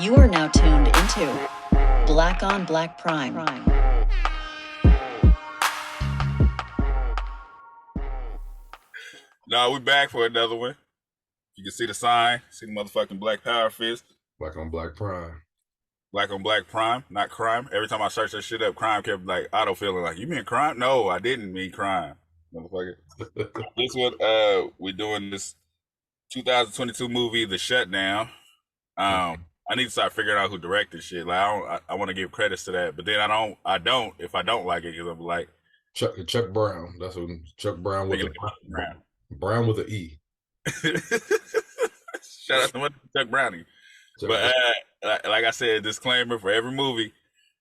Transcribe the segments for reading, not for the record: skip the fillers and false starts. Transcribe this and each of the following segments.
You are now tuned into Black on Black Prime. No, we back for another one. You can see the sign, see the motherfucking Black Power fist. Black on Black Prime. Black on Black Prime, not crime. Every time I search that shit up, crime kept like auto feeling like, you mean crime? No, I didn't mean crime, motherfucker. This one, we're doing this 2022 movie, The Shutdown. I need to start figuring out who directed shit. Like I want to give credits to that, but then I don't if I don't like it because I'm like Chuck Brown. That's what Chuck Brown with Brown with an E. Shout out to Chuck Brownie. But like I said, disclaimer for every movie,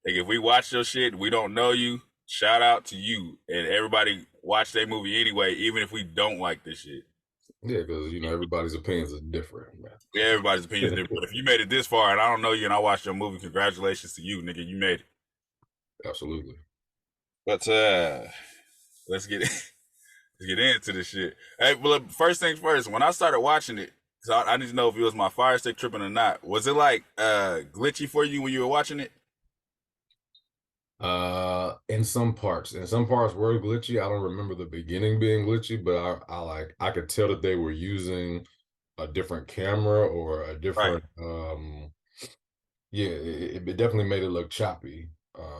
like if we watch your shit, we don't know you, shout out to you. And everybody watch their movie anyway, even if we don't like this shit. Yeah, because everybody's opinions are different, man. Yeah, everybody's opinions are different. But if you made it this far and I don't know you and I watched your movie, congratulations to you, nigga. You made it. Absolutely. But let's get into this shit. Hey, well, first things first, when I started watching it, so I need to know if it was my Fire Stick tripping or not. Was it like glitchy for you when you were watching it? In some parts were glitchy. I don't remember the beginning being glitchy, but I could tell that they were using a different camera or a different it definitely made it look choppy.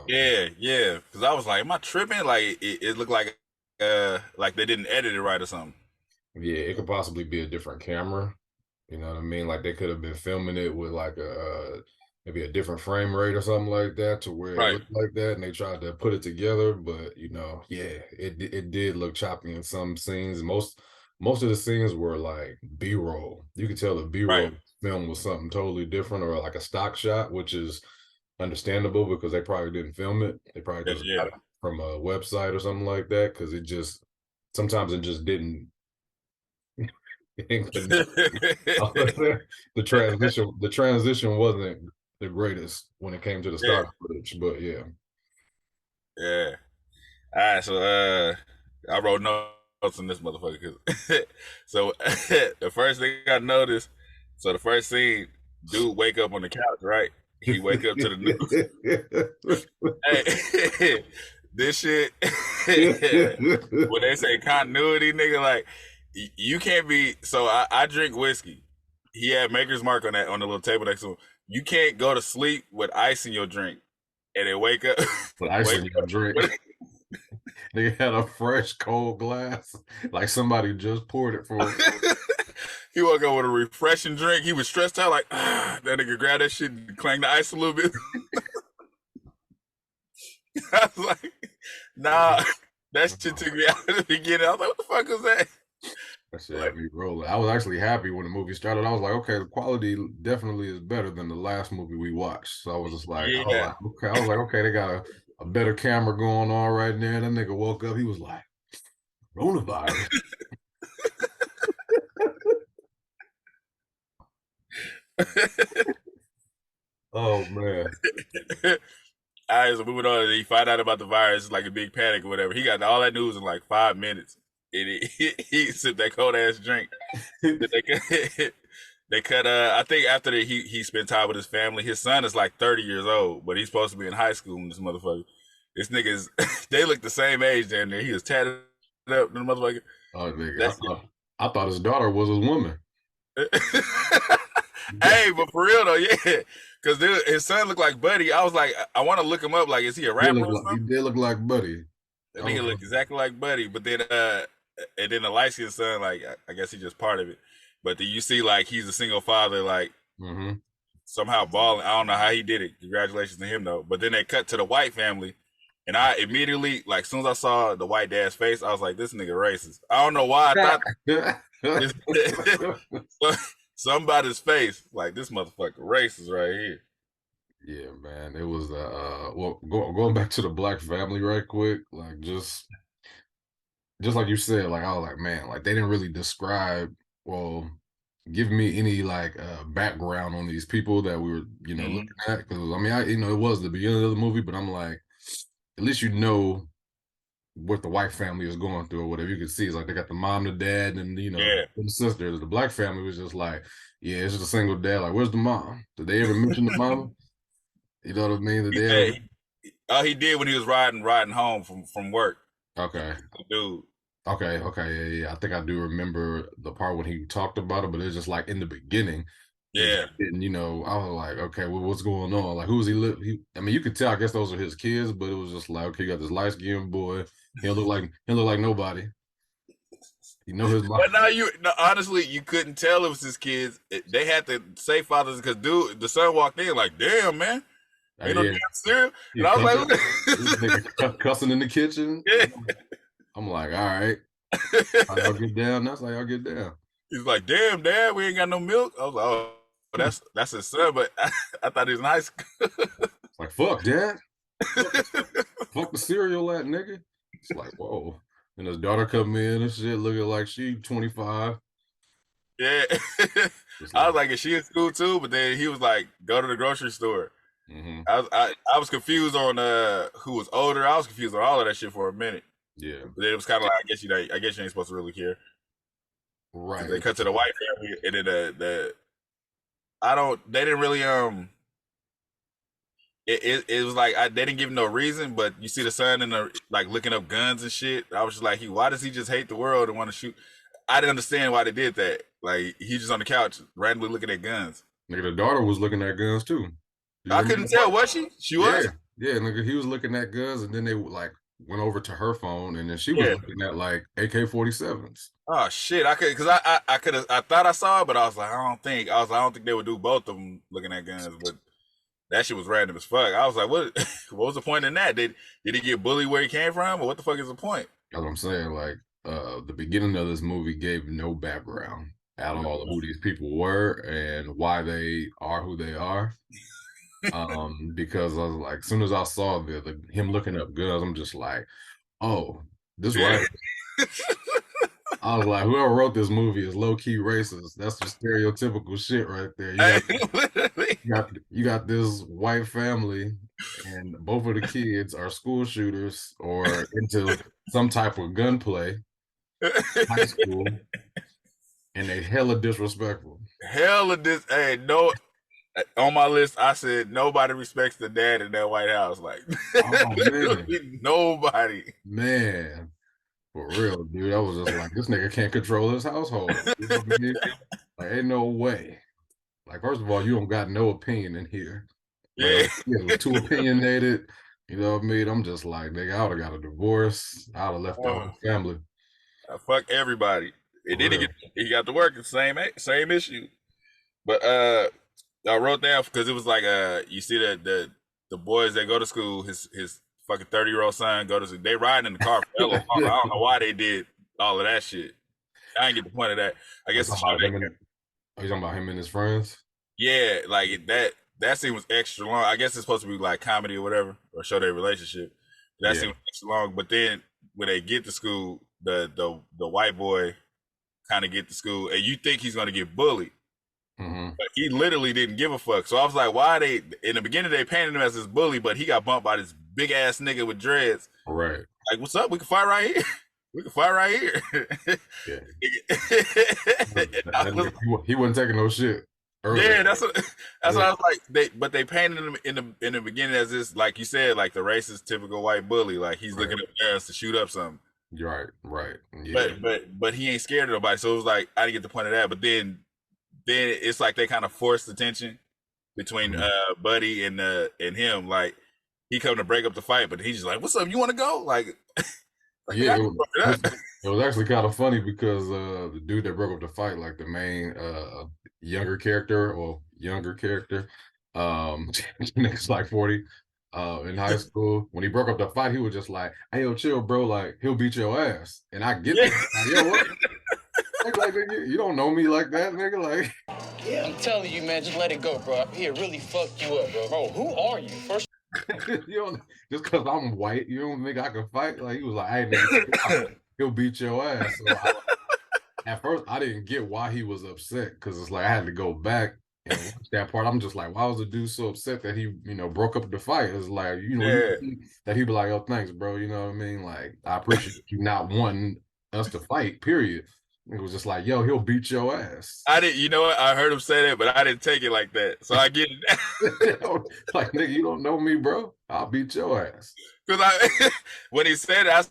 Yeah, because I was like, am I tripping? Like it looked like they didn't edit it right or something. Yeah, it could possibly be a different camera. You know what I mean? Like they could have been filming it with like maybe a different frame rate or something like that to where it looked like that, and they tried to put it together. But it did look choppy in some scenes. Most of the scenes were like B-roll. You could tell the B-roll film was something totally different, or like a stock shot, which is understandable because they probably didn't film it. They probably just got it from a website or something like that, because sometimes it just didn't. The transition wasn't the greatest when it came to the stock footage, but yeah. All right, so I wrote notes on this motherfucker. So the first thing I noticed, so the first scene, dude wake up on the couch, right? He wake up to the news. Hey, this shit, when they say continuity, nigga, like, you can't be. So I drink whiskey. He had Maker's Mark on the little table next to him. You can't go to sleep with ice in your drink and then wake up with ice in your drink. They had a fresh cold glass, like somebody just poured it for him. He woke up with a refreshing drink. He was stressed out, like that nigga grabbed that shit and clanged the ice a little bit. I was like, nah, that shit took me out at the beginning. I was like, what the fuck was that? That shit had me rolling. I was actually happy when the movie started. I was like, okay, the quality definitely is better than the last movie we watched. So I was just like, okay, they got a better camera going on right there. That nigga woke up, he was like, coronavirus. Oh man. All right, so moving on. He find out about the virus, like a big panic or whatever. He got all that news in like 5 minutes. And he sipped that cold ass drink. They cut. I think after he spent time with his family. His son is like 30 years old, but he's supposed to be in high school. And this motherfucker, this nigga's. They look the same age down there. He was tatted up, the motherfucker. Oh nigga, I thought his daughter was a woman. Hey, but for real though, yeah. Because his son looked like Buddy. I was like, I want to look him up. Like, is he a rapper or something? He did look like Buddy. That nigga looked exactly like Buddy. But then, and then the light-skinned son, like, I guess he's just part of it. But then you see, like, he's a single father, like, somehow balling. I don't know how he did it. Congratulations to him, though. But then they cut to the white family. And I immediately, like, as soon as I saw the white dad's face, I was like, this nigga racist. I don't know why I thought somebody's face, like, this motherfucker racist right here. Yeah, man. It was going back to the black family right quick, like just like you said, like I was like, man, like they didn't really describe, give me any like background on these people that we were, looking at. Because I mean, it was the beginning of the movie, but I'm like, at least what the white family is going through or whatever. You can see it's like they got the mom, the dad, and Yeah. the sisters. The black family was just like, yeah, it's just a single dad. Like, where's the mom? Did they ever mention the mama? You know what I mean? Did they ever? He did when he was riding home from work. Okay. Dude. Okay, yeah. I think I do remember the part when he talked about it, but it's just like in the beginning. Yeah. And I was like, okay, well, what's going on? Like, who's he live? I mean, you could tell. I guess those are his kids, but it was just like, okay, you got this light skinned boy. He'll look like nobody. You know his mom. But honestly, you couldn't tell it was his kids. They had to say fathers because the son walked in like, damn man, ain't no damn cereal. And I was like, this nigga cussing in the kitchen. Yeah. I'm like, all right, I'll get down. That's like I'll get down. He's like, damn, dad, we ain't got no milk. I was like, oh, that's his son, but I thought he was nice. It's like, fuck, dad. Fuck the cereal, that nigga. It's like, whoa. And his daughter come in and shit, looking like she 25. Yeah. I was like, is she in school too? But then he was like, go to the grocery store. Mm-hmm. I was confused on who was older. I was confused on all of that shit for a minute. Yeah. But it was kind of like, I guess you ain't supposed to really care. Right. They cut to the white family, and then they didn't really It was like they didn't give him no reason, but you see the son in the like looking up guns and shit. I was just like, why does he just hate the world and want to shoot? I didn't understand why they did that. Like he's just on the couch randomly looking at guns. Nigga, the daughter was looking at guns too. I couldn't tell, was she? She was. Yeah, nigga, he was looking at guns, and then they like went over to her phone, and then she was looking at like AK-47s. Oh shit! I thought I saw it, but I was like, I don't think they would do both of them looking at guns, but. That shit was random as fuck. I was like, what was the point in that? Did he get bullied where he came from? Or what the fuck is the point? That's what I'm saying. Like, the beginning of this movie gave no background at all of who these people were and why they are who they are. Because I was like, as soon as I saw him looking up guns, I'm just like, oh, this right. I was like, whoever wrote this movie is low-key racist. That's the stereotypical shit right there. You got this white family, and both of the kids are school shooters or into some type of gunplay, high school, and they hella disrespectful. Hey, no. On my list, I said nobody respects the dad in that White House. Like, nobody. Man. For real, dude. I was just like, this nigga can't control his household. You know what I mean? Like, ain't no way. Like, first of all, you don't got no opinion in here. Like, too opinionated. You know what I mean? I'm just like, nigga, I would have got a divorce. I would have left the whole family. Fuck everybody. And then he got to work the same issue. But I wrote down because it was like you see that the boys that go to school, his fucking 30-year-old son go to school. They riding in the car for hella long. I don't know why they did all of that shit. I didn't get the point of that. I guess it's are you talking about him and his friends? Yeah, like that scene was extra long. I guess it's supposed to be like comedy or whatever, or show their relationship. That scene was extra long. But then when they get to school, the white boy kind of get to school, and you think he's gonna get bullied. Mm-hmm. But he literally didn't give a fuck. So I was like, why they in the beginning they painted him as this bully, but he got bumped by this big ass nigga with dreads. Right. Like, what's up? We can fight right here. We can fight right here. He wasn't taking no shit. Earlier. Yeah, that's what I was like. They painted him in the beginning as this, like you said, like the racist typical white bully. Like he's looking at parents to shoot up something. Right. Yeah. But he ain't scared of nobody. So it was like I didn't get the point of that. But then it's like they kind of forced the tension between Buddy and him. Like he come to break up the fight, but he's just like, "What's up? You want to go?" Like yeah, it was actually kind of funny because the dude that broke up the fight, like the main younger character, nigga's like 40 in high school. When he broke up the fight, he was just like, "Hey, yo, chill, bro. Like he'll beat your ass." And I get that. Like, yo, what? Like, you don't know me like that, nigga. Like, yeah, I'm telling you, man, just let it go, bro. Here, really fucked you up, bro. Bro, who are you? First, you don't just because I'm white, you don't think I can fight? Like he was like, "Hey, nigga, he'll beat your ass." So at first, I didn't get why he was upset because it's like I had to go back And watch that part, I'm just like, why was the dude so upset that he, broke up the fight? It's like, Yeah. that he'd be like, oh, thanks, bro. You know what I mean? Like, I appreciate you not wanting us to fight, period. It was just like, yo, he'll beat your ass. I didn't, you know what? I heard him say that, but I didn't take it like that. So I get it. Like, nigga, you don't know me, bro. I'll beat your ass. Because when he said it, I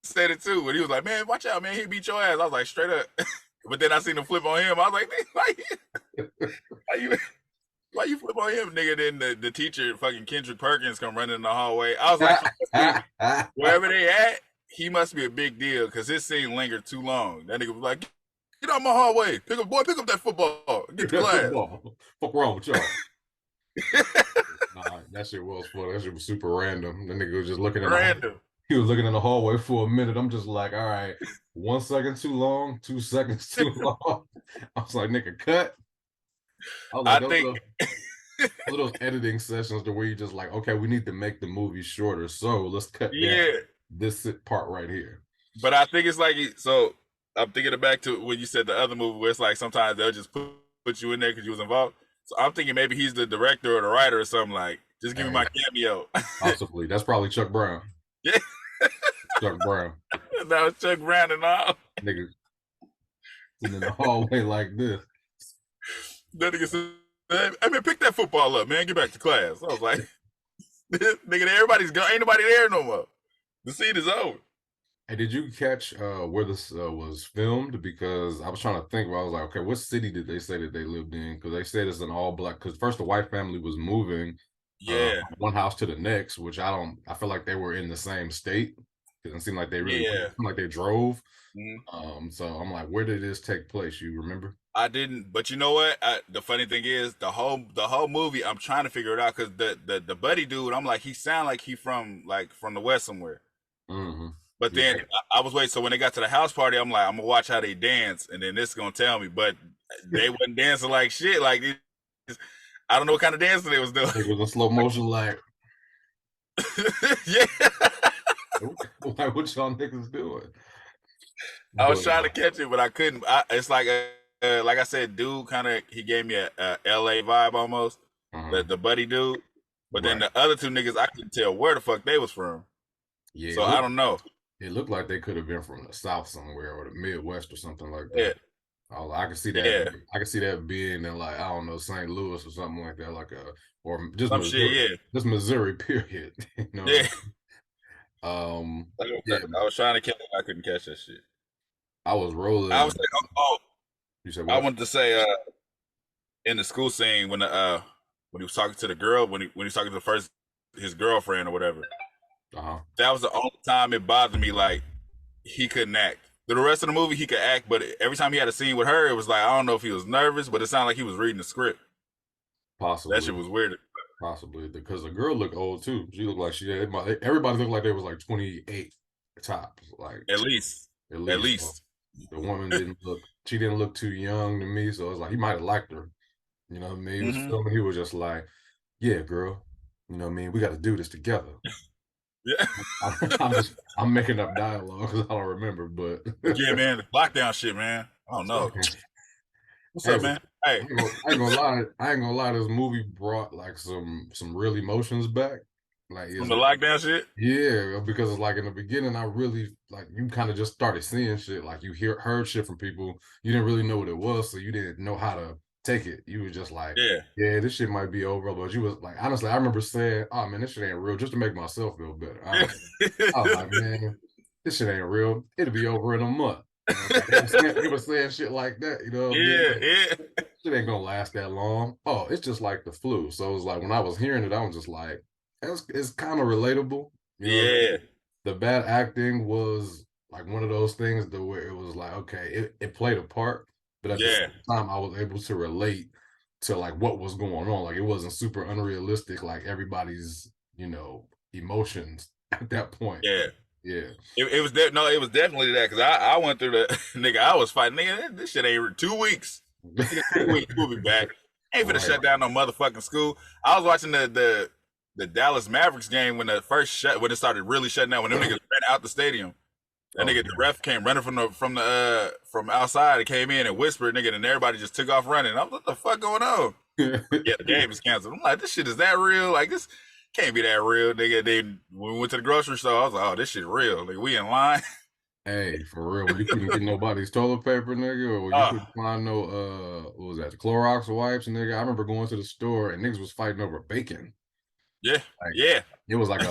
said it too. When he was like, man, watch out, man, he beat your ass. I was like, straight up. But then I seen him flip on him. I was like, why you flip on him, nigga? Then the teacher, fucking Kendrick Perkins, come running in the hallway. I was like, wherever they at, he must be a big deal because his scene lingered too long. That nigga was like, get out my hallway. Pick up that football. Get to class. Fuck wrong with y'all. Nah, that shit was funny. That shit was super random. The nigga was just looking at he was looking in the hallway for a minute. I'm just like, all right, 1 second too long, 2 seconds too long. I was like, nigga, cut. I was like, those editing sessions to where you just like, okay, we need to make the movie shorter, so let's cut this part right here. But I think it's like, so I'm thinking back to when you said the other movie where it's like sometimes they'll just put you in there because you was involved. So I'm thinking maybe he's the director or the writer or something, like, just give me my cameo. Possibly. That's probably Chuck Brown. Yeah. Chuck Brown. That was Chuck Brown and all. Nigga sitting in the hallway like this. That nigga said, hey man, pick that football up, man. Get back to class. I was like, nigga, everybody's gone. Ain't nobody there no more. The scene is over. Hey, did you catch where this was filmed? Because I was trying to think. I was like, okay, what city did they say that they lived in? Because they said it's an all black. Because first the white family was moving, one house to the next, which I feel like they were in the same state. It didn't seem like they really, like they drove. Mm-hmm. So I'm like, where did this take place? You remember? I didn't, but you know what? The funny thing is, the whole movie, I'm trying to figure it out because the buddy dude, I'm like, he sound like he from the West somewhere. Mm-hmm. But then I was waiting. So when they got to the house party, I'm like, I'm gonna watch how they dance, and then this is gonna tell me. But they wasn't dancing like shit. Like I don't know what kind of dancing they was doing. It was a slow motion, like yeah. Like what y'all niggas doing? I was trying to catch it, but I couldn't. It's like I said, dude, he gave me a LA vibe almost. The buddy dude, but then the other two niggas, I couldn't tell where the fuck they was from. Yeah, so I don't know. It looked like they could have been from the South somewhere or the Midwest or something like that. Yeah. I can see that. Yeah. I can see that being in like, I don't know, St. Louis or something like that, or just some Missouri, shit, just Missouri, period. You know? Yeah. I was trying to catch it. I couldn't catch that shit. I was rolling. I was like, you said what? I wanted to say in the school scene when he was talking to the girl, when he was talking to his girlfriend or whatever. That was the only time it bothered me, like he couldn't act. The rest of the movie he could act, but every time he had a scene with her, it was like, I don't know if he was nervous, but it sounded like he was reading the script. Possibly. That shit was weird. Possibly, because the girl looked old too. She looked like everybody looked like they was like 28 top, like at least. The woman didn't look too young to me, so it's like he might have liked her. You know what I mean? He was filming, he was just like, yeah, girl, you know what I mean? We got to do this together. Yeah. I'm making up dialogue because I don't remember, but yeah, man, the lockdown shit, man. I don't know. What's up, man? Hey, I ain't gonna lie. This movie brought like some real emotions back, like from the lockdown shit. Yeah, because it's like in the beginning, I really like you kind of just started seeing shit, like you heard shit from people, you didn't really know what it was, so you didn't know how to take it. You was just like, yeah, this shit might be over. But you was like, honestly, I remember saying, oh man, this shit ain't real, just to make myself feel better. I was like, man, this shit ain't real. It'll be over in a month. He was saying shit like that, you know. Yeah. Shit ain't gonna last that long. Oh, it's just like the flu. So it was like when I was hearing it, I was just like, it's kind of relatable. You know? The bad acting was like one of those things where it was like, okay, it played a part. But at the same time, I was able to relate to like what was going on. Like it wasn't super unrealistic, like everybody's, emotions at that point. Yeah. It was it was definitely that because I went through the nigga. I was fighting nigga. This shit ain't 2 weeks. 2 weeks we'll be back. Ain't finna shut down no motherfucking school. I was watching the Dallas Mavericks game when when it started really shutting down, when them niggas ran out the stadium. That nigga, the ref came running from outside. It came in and whispered, nigga, and everybody just took off running. I was, what the fuck going on? Yeah, the game is canceled. I'm like, this shit is that real? Like, this can't be that real, nigga. Then when we went to the grocery store, I was like, oh, this shit real. Like, we in line. Hey, for real, when you couldn't get nobody's toilet paper, nigga, or when you couldn't find no what was that, the Clorox wipes, nigga. I remember going to the store and niggas was fighting over bacon. Yeah, like, yeah. It was like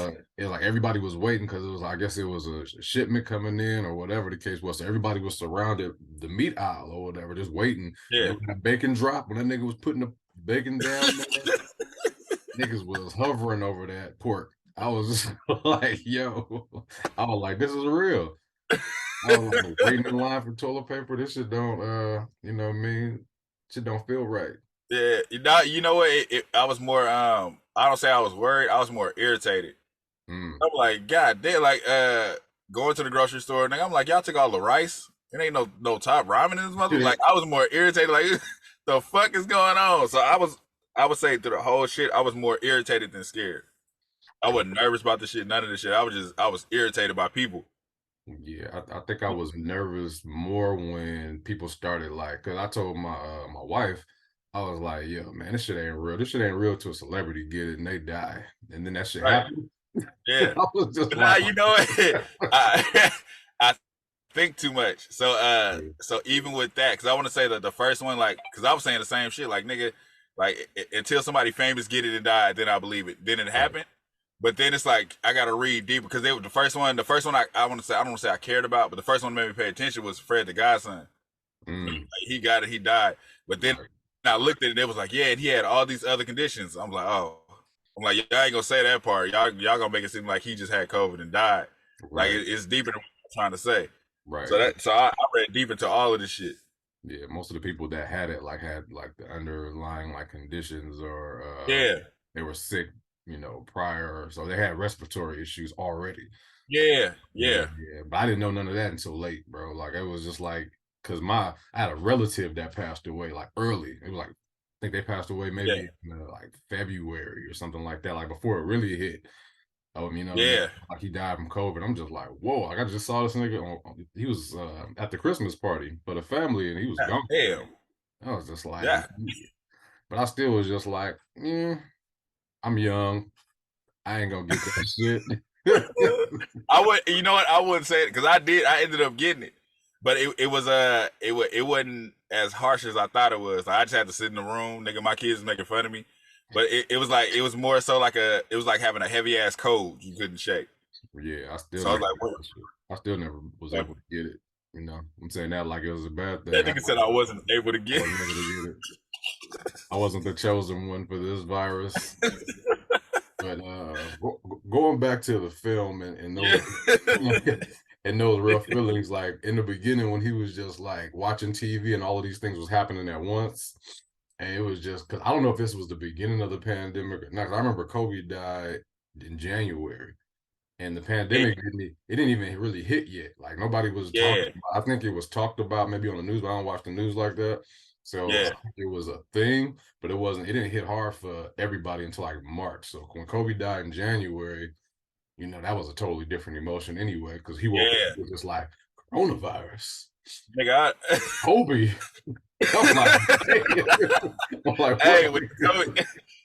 everybody was waiting because it was, I guess it was a shipment coming in or whatever the case was. So everybody was surrounded the meat aisle or whatever, just waiting. Yeah. And that bacon drop when that nigga was putting the bacon down, niggas was hovering over that pork. I was just like, yo, I was like, this is real. I was like, waiting in line for toilet paper. This shit don't, you know what I mean? Shit don't feel right. Yeah, you know what? I was more, I don't say I was worried. I was more irritated. I'm like, God damn, like, going to the grocery store, and I'm like, y'all took all the rice. It ain't no top ramen in this mother. Like, I was more irritated. Like, the fuck is going on? So I would say through the whole shit, I was more irritated than scared. I wasn't nervous about the shit, none of the shit. I was irritated by people. Yeah, I think I was nervous more when people started, like, because I told my my wife, I was like, yo, man, this shit ain't real. This shit ain't real till a celebrity get it and they die. And then that shit happened. Yeah. I was just like, you know what? I think too much. So so even with that, because I want to say that the first one, like, because I was saying the same shit, like, nigga, like, until somebody famous get it and die, then I believe it. Then it happened. But then it's like, I gotta read deeper, because the first one I want to say, I don't want to say I cared about, but the first one that made me pay attention was Fred the Godson. Like, he got it, he died. But then I looked at it, it was like, yeah, and he had all these other conditions. I'm like, oh. I'm like, y'all ain't gonna say that part. Y'all gonna make it seem like he just had COVID and died. Like, it's deeper than what I'm trying to say. Right. So I read deep into all of this shit. Yeah, most of the people that had it had the underlying like conditions, or they were sick, you know, prior, so they had respiratory issues already. Yeah. But I didn't know none of that until late, bro. Like, it was just like, because I had a relative that passed away like early. It was like, I think they passed away maybe in like February or something like that, like before it really hit. You know, like, he died from COVID. I'm just like, whoa! Like, I just saw this nigga he was at the Christmas party for the family, and he was gone. Damn. I was just like, but I still was just like, I'm young. I ain't gonna get that shit. I would, you know what? I wouldn't say it, because I ended up getting it, but it wasn't as harsh as I thought it was. Like, I just had to sit in the room, nigga. My kids was making fun of me, but it was more so like it was like having a heavy ass cold you couldn't shake. Yeah, I still never was able to get it. You know, I'm saying that like it was a bad thing. That nigga said I wasn't able to get it. I wasn't the chosen one for this virus. But going back to the film and those, and those real feelings, like in the beginning when he was just like watching TV and all of these things was happening at once, and it was just, because I don't know if this was the beginning of the pandemic or not. I remember Kobe died in January, and the pandemic didn't even really hit yet. Like, nobody was talking about. I think it was talked about maybe on the news, but I don't watch the news like that. So I think it was a thing, but it didn't hit hard for everybody until like March. So when Kobe died in January, you know, that was a totally different emotion anyway, because he woke up with just like, coronavirus. Nigga, Kobe. I'm like, hey, with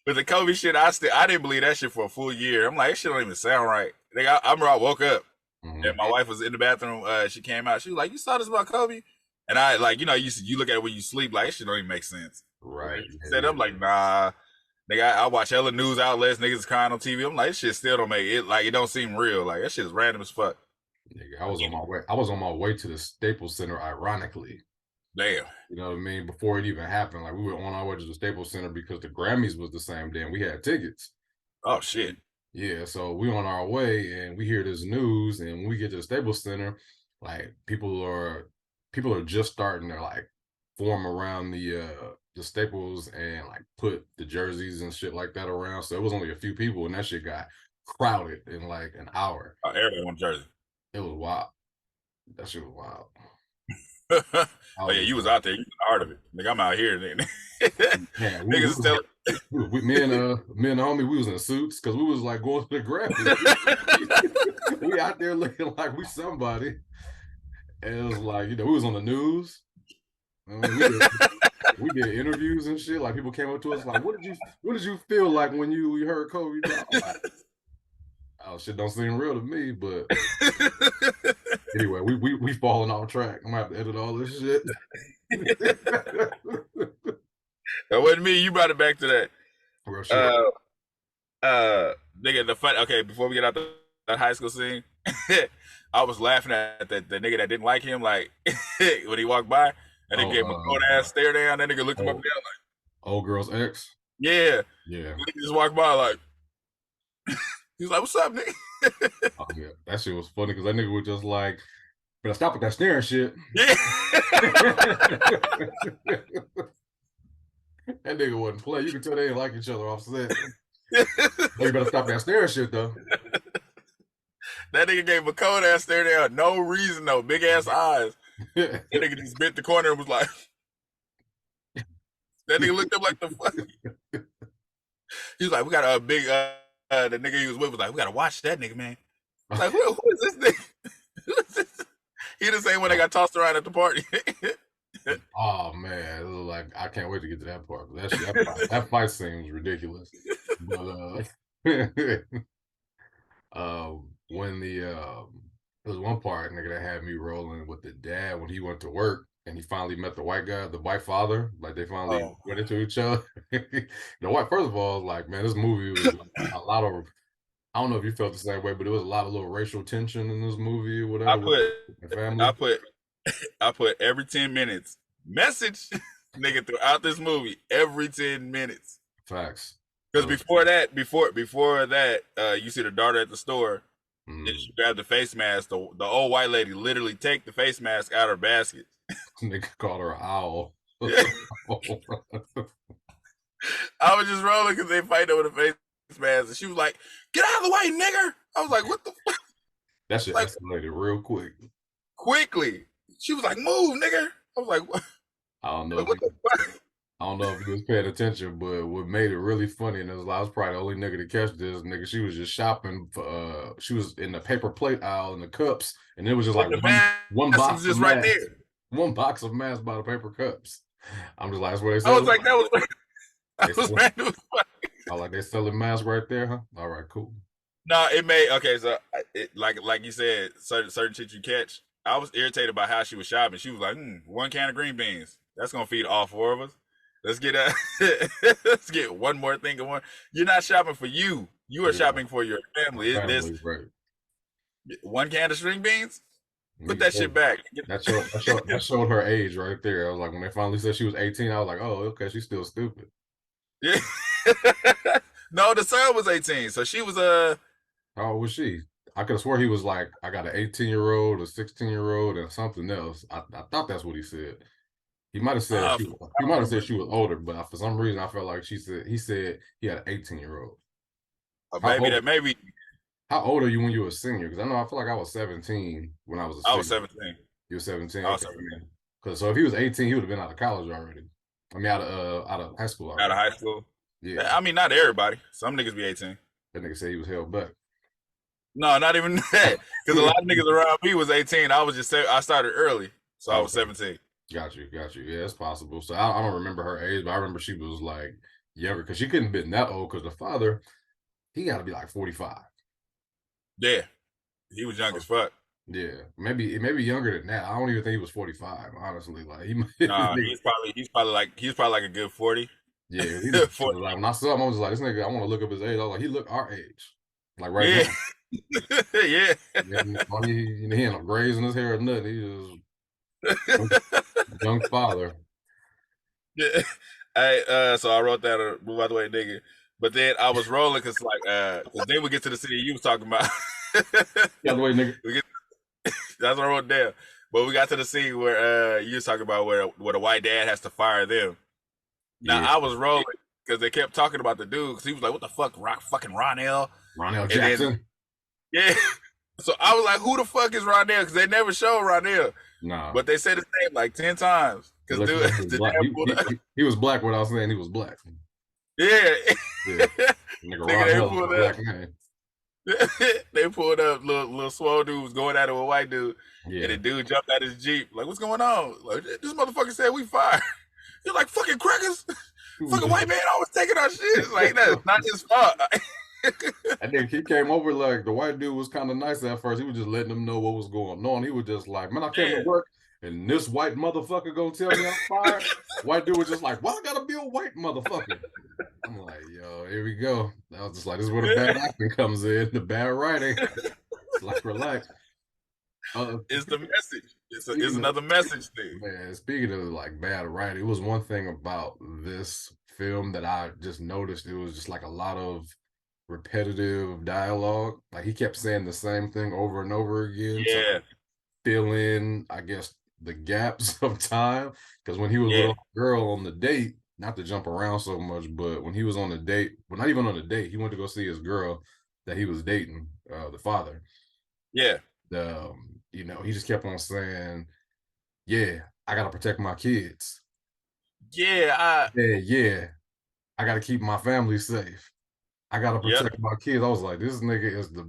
the Kobe shit, I didn't believe that shit for a full year. I'm like, that shit don't even sound right. Nigga, I remember I woke up and my wife was in the bathroom. She came out. She was like, "You saw this about Kobe?" And I, like, you know, you look at it when you sleep, like, that shit don't even make sense. Right. Said, I'm like, nah. Nigga, I watch hella news outlets, niggas crying on TV. I'm like, this shit still don't make it. Like, it don't seem real. Like, that shit is random as fuck. Nigga, I was on my way to the Staples Center, ironically. Damn. You know what I mean? Before it even happened, like, we were on our way to the Staples Center because the Grammys was the same day and we had tickets. Oh shit. Yeah, so we on our way and we hear this news, and when we get to the Staples Center, like, people are just starting to like form around the Staples and like put the jerseys and shit like that around. So it was only a few people, and that shit got crowded in like an hour. Oh, everybody wanted jersey. It was wild. That shit was wild. Oh yeah, you was out there. You was the heart of it. Nigga, I'm out here. Yeah, niggas still. Me and the homie, we was in suits because we was like going to the Grammys. We out there looking like we somebody. And it was like, you know, we was on the news. we did interviews and shit. Like people came up to us like, what did you feel like when you heard Kobe drop? Like, oh shit, don't seem real to me. But anyway, we falling off track. I'm gonna have to edit all this shit. That wasn't me. You brought it back to that. Real shit. Nigga, the fun. Okay, before we get out that high school scene, I was laughing at the nigga that didn't like him, like when he walked by, and they gave him a cold ass stare down. That nigga looked him up and down like, old girl's ex. Yeah. He just walked by like, he's like, "What's up, nigga?" Oh yeah, that shit was funny because that nigga was just like, "Better stop with that staring shit." Yeah. That nigga wouldn't play. You can tell they didn't like each other off set. You better stop that staring shit though. That nigga gave him a cold ass stare down, no reason though, big ass eyes. That nigga just bent the corner and was like, that nigga looked up like the fuck. He was like, we got a big, the nigga he was with was like, we gotta watch that nigga, man. I was like, who is this nigga? Who is this? He the same one that got tossed around at the party. Oh man, it was like I can't wait to get to that part. That fight scene was ridiculous. But when there was one part, nigga, that had me rolling with the dad when he went to work and he finally met the white guy, the white father. Like they finally went into each other. The white, first of all, like, man, this movie was a lot of, I don't know if you felt the same way, but it was a lot of little racial tension in this movie or whatever. I put every 10 minutes message nigga throughout this movie every 10 minutes. Facts. Because before that, you see the daughter at the store, and she grabbed the face mask. The old white lady literally take the face mask out of her basket. Nigga called her an owl. I was just rolling because they fight over the face mask, and she was like, "Get out of the way, nigger!" I was like, "What the fuck?" That shit escalated real quick. Quickly, she was like, "Move, nigger!" I was like, "What?" I don't know. I don't know if you was paying attention, but what made it really funny, and I was probably the only nigga to catch this, nigga, she was just shopping for, she was in the paper plate aisle in the cups, and it was just like one box of right there. One box of masks by the paper cups. I'm just like, that's what they said. I was like, that was random. I like, they selling masks right there, huh? All right, cool. No, it made, okay, so like you said, certain shit you catch. I was irritated by how she was shopping. She was like, 1 can of green beans. That's gonna feed all 4 of us. Let's get let's get one more thing going. You're not shopping for you. You are shopping for your family. Right. 1 can of string beans? Put that shit back. That showed her age right there. I was like, when they finally said she was 18, I was like, oh, okay, she's still stupid. Yeah. No, the son was 18, so she was how old was she? I could have swore he was like, I got an 18-year-old, a 16-year-old, and something else. I thought that's what he said. He might have said she was older, but for some reason I felt like he said he had an 18-year-old. Maybe. How old are you when you were a senior? Because I feel like I was 17 when I was a senior. I was 17. You were 17? I was 17. Because so if he was 18, he would have been out of college already. I mean, out of high school already. Out of high school? Yeah. I mean, not everybody. Some niggas be 18. That nigga said he was held back. No, not even that. Because a lot of niggas around me was 18. I started early, so I was 17. Got you. Yeah, it's possible. So I don't remember her age, but I remember she was like younger because she couldn't have been that old because the father, he got to be like 45. Yeah, he was young as fuck. Yeah, maybe younger than that. I don't even think he was 45. Honestly, like he's probably like a good 40. Yeah, he's 40. Like when I saw him, I was like, this nigga, I want to look up his age. I was like, he look our age, like right now. Yeah. He ain't no grays in his hair or nothing. He just young father. Yeah. So I wrote that move out the way, nigga. But then I was rolling because then we get to the city you was talking about. Out the way, nigga. That's what I wrote down. But we got to the scene where you was talking about where the white dad has to fire them. Now I was rolling because they kept talking about the dude because he was like, "What the fuck, fucking Ronell Jackson?" Yeah. So I was like, "Who the fuck is Ronell?" Because they never showed Ronell. Nah. But they said his name like 10 times. Because dude, he was black without saying he was black. Yeah. Nigga, they pulled up little swole dude was going at it with a white dude. Yeah. And the dude jumped out his Jeep. Like, what's going on? Like, this motherfucker said we fired. You're like, fucking crackers. Fucking white man always taking our shit. It's like, that's not his fault. And then he came over like the white dude was kind of nice at first. He was just letting them know what was going on. He was just like, man, I came to work and this white motherfucker gonna tell me I'm fired. White dude was just like, why I gotta be a white motherfucker? I'm like, yo, here we go. I was just like, this is where the bad acting comes in, the bad writing. It's like, relax. It's the message. It's another message thing. Man, speaking of like bad writing, it was one thing about this film that I just noticed. It was just like a lot of repetitive dialogue. Like he kept saying the same thing over and over again. Yeah. To fill in, I guess, the gaps of time. Because when he was with a girl on the date, not to jump around so much, but when he was on the date, well, not even on the date, he went to go see his girl that he was dating, the father. Yeah. You know, he just kept on saying, yeah, I gotta protect my kids. Yeah, I gotta keep my family safe. I gotta protect my kids. I was like, this nigga is the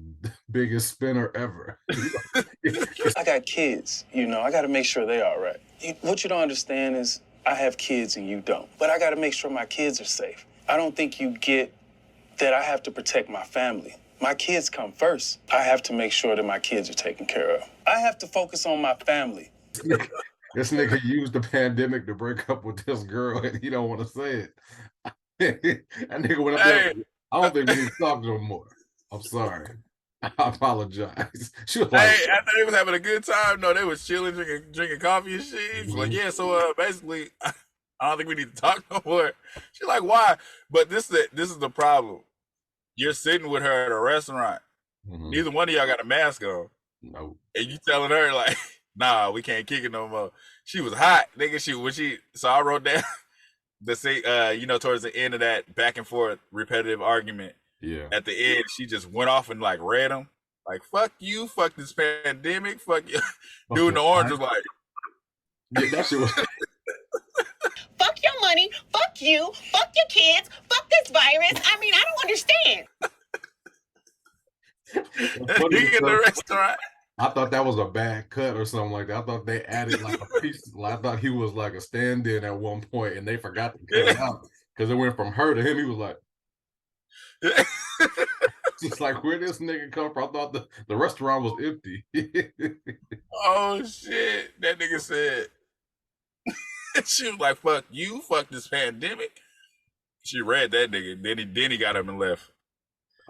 biggest spinner ever. I got kids, you know, I gotta make sure they all right. What you don't understand is I have kids and you don't. But I gotta make sure my kids are safe. I don't think you get that I have to protect my family. My kids come first. I have to make sure that my kids are taken care of. I have to focus on my family. This nigga used the pandemic to break up with this girl and he don't want to say it. That nigga went up there. I don't think we need to talk no more. I'm sorry. I apologize. She was like, I thought they was having a good time. No, they was chilling, drinking coffee and shit. He was like, yeah, so basically, I don't think we need to talk no more. She's like, why? But this is the problem. You're sitting with her at a restaurant. Neither one of y'all got a mask on. No. And you telling her like, nah, we can't kick it no more. She was hot, nigga. So I wrote down the say, you know, towards the end of that back and forth repetitive argument. Yeah. At the end, she just went off and like read him. Like, fuck you, fuck this pandemic, fuck you. Dude in the orange was like, yeah, that shit was. Fuck your money, fuck you, fuck your kids, fuck this virus. I mean, I don't understand. Nigga in the restaurant. I thought that was a bad cut or something like that. I thought they added like a piece. I thought he was like a stand-in at one point and they forgot to cut it out because it went from her to him. He was like, just like, where this nigga come from? I thought the restaurant was empty. Oh shit, that nigga said. She was like, fuck you, fuck this pandemic. She read that nigga, then he got up and left.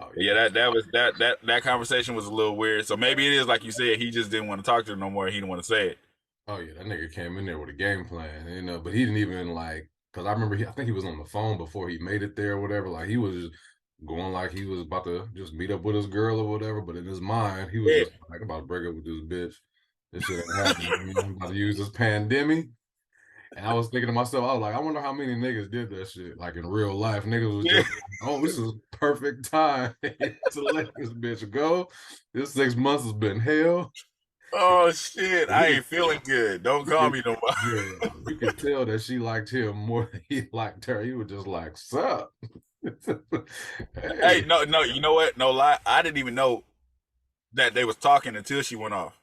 Oh, yeah, that conversation was a little weird. So maybe it is like you said, he just didn't want to talk to her no more. He didn't want to say it. Oh yeah, that nigga came in there with a game plan, you know. But he didn't even like, because I remember I think he was on the phone before he made it there or whatever. Like he was just going like he was about to just meet up with his girl or whatever. But in his mind, he was just like, I'm about to break up with this bitch. This shit ain't happening. I'm about to use this pandemic. And I was thinking to myself, I was like, I wonder how many niggas did that shit, like in real life. Niggas was just like, oh, this is perfect time to let this bitch go. This 6 months has been hell. Oh shit, I ain't feeling good. Don't call me no more. Yeah, you could tell that she liked him more than he liked her. He was just like, sup? Hey, no, you know what? No lie, I didn't even know that they was talking until she went off.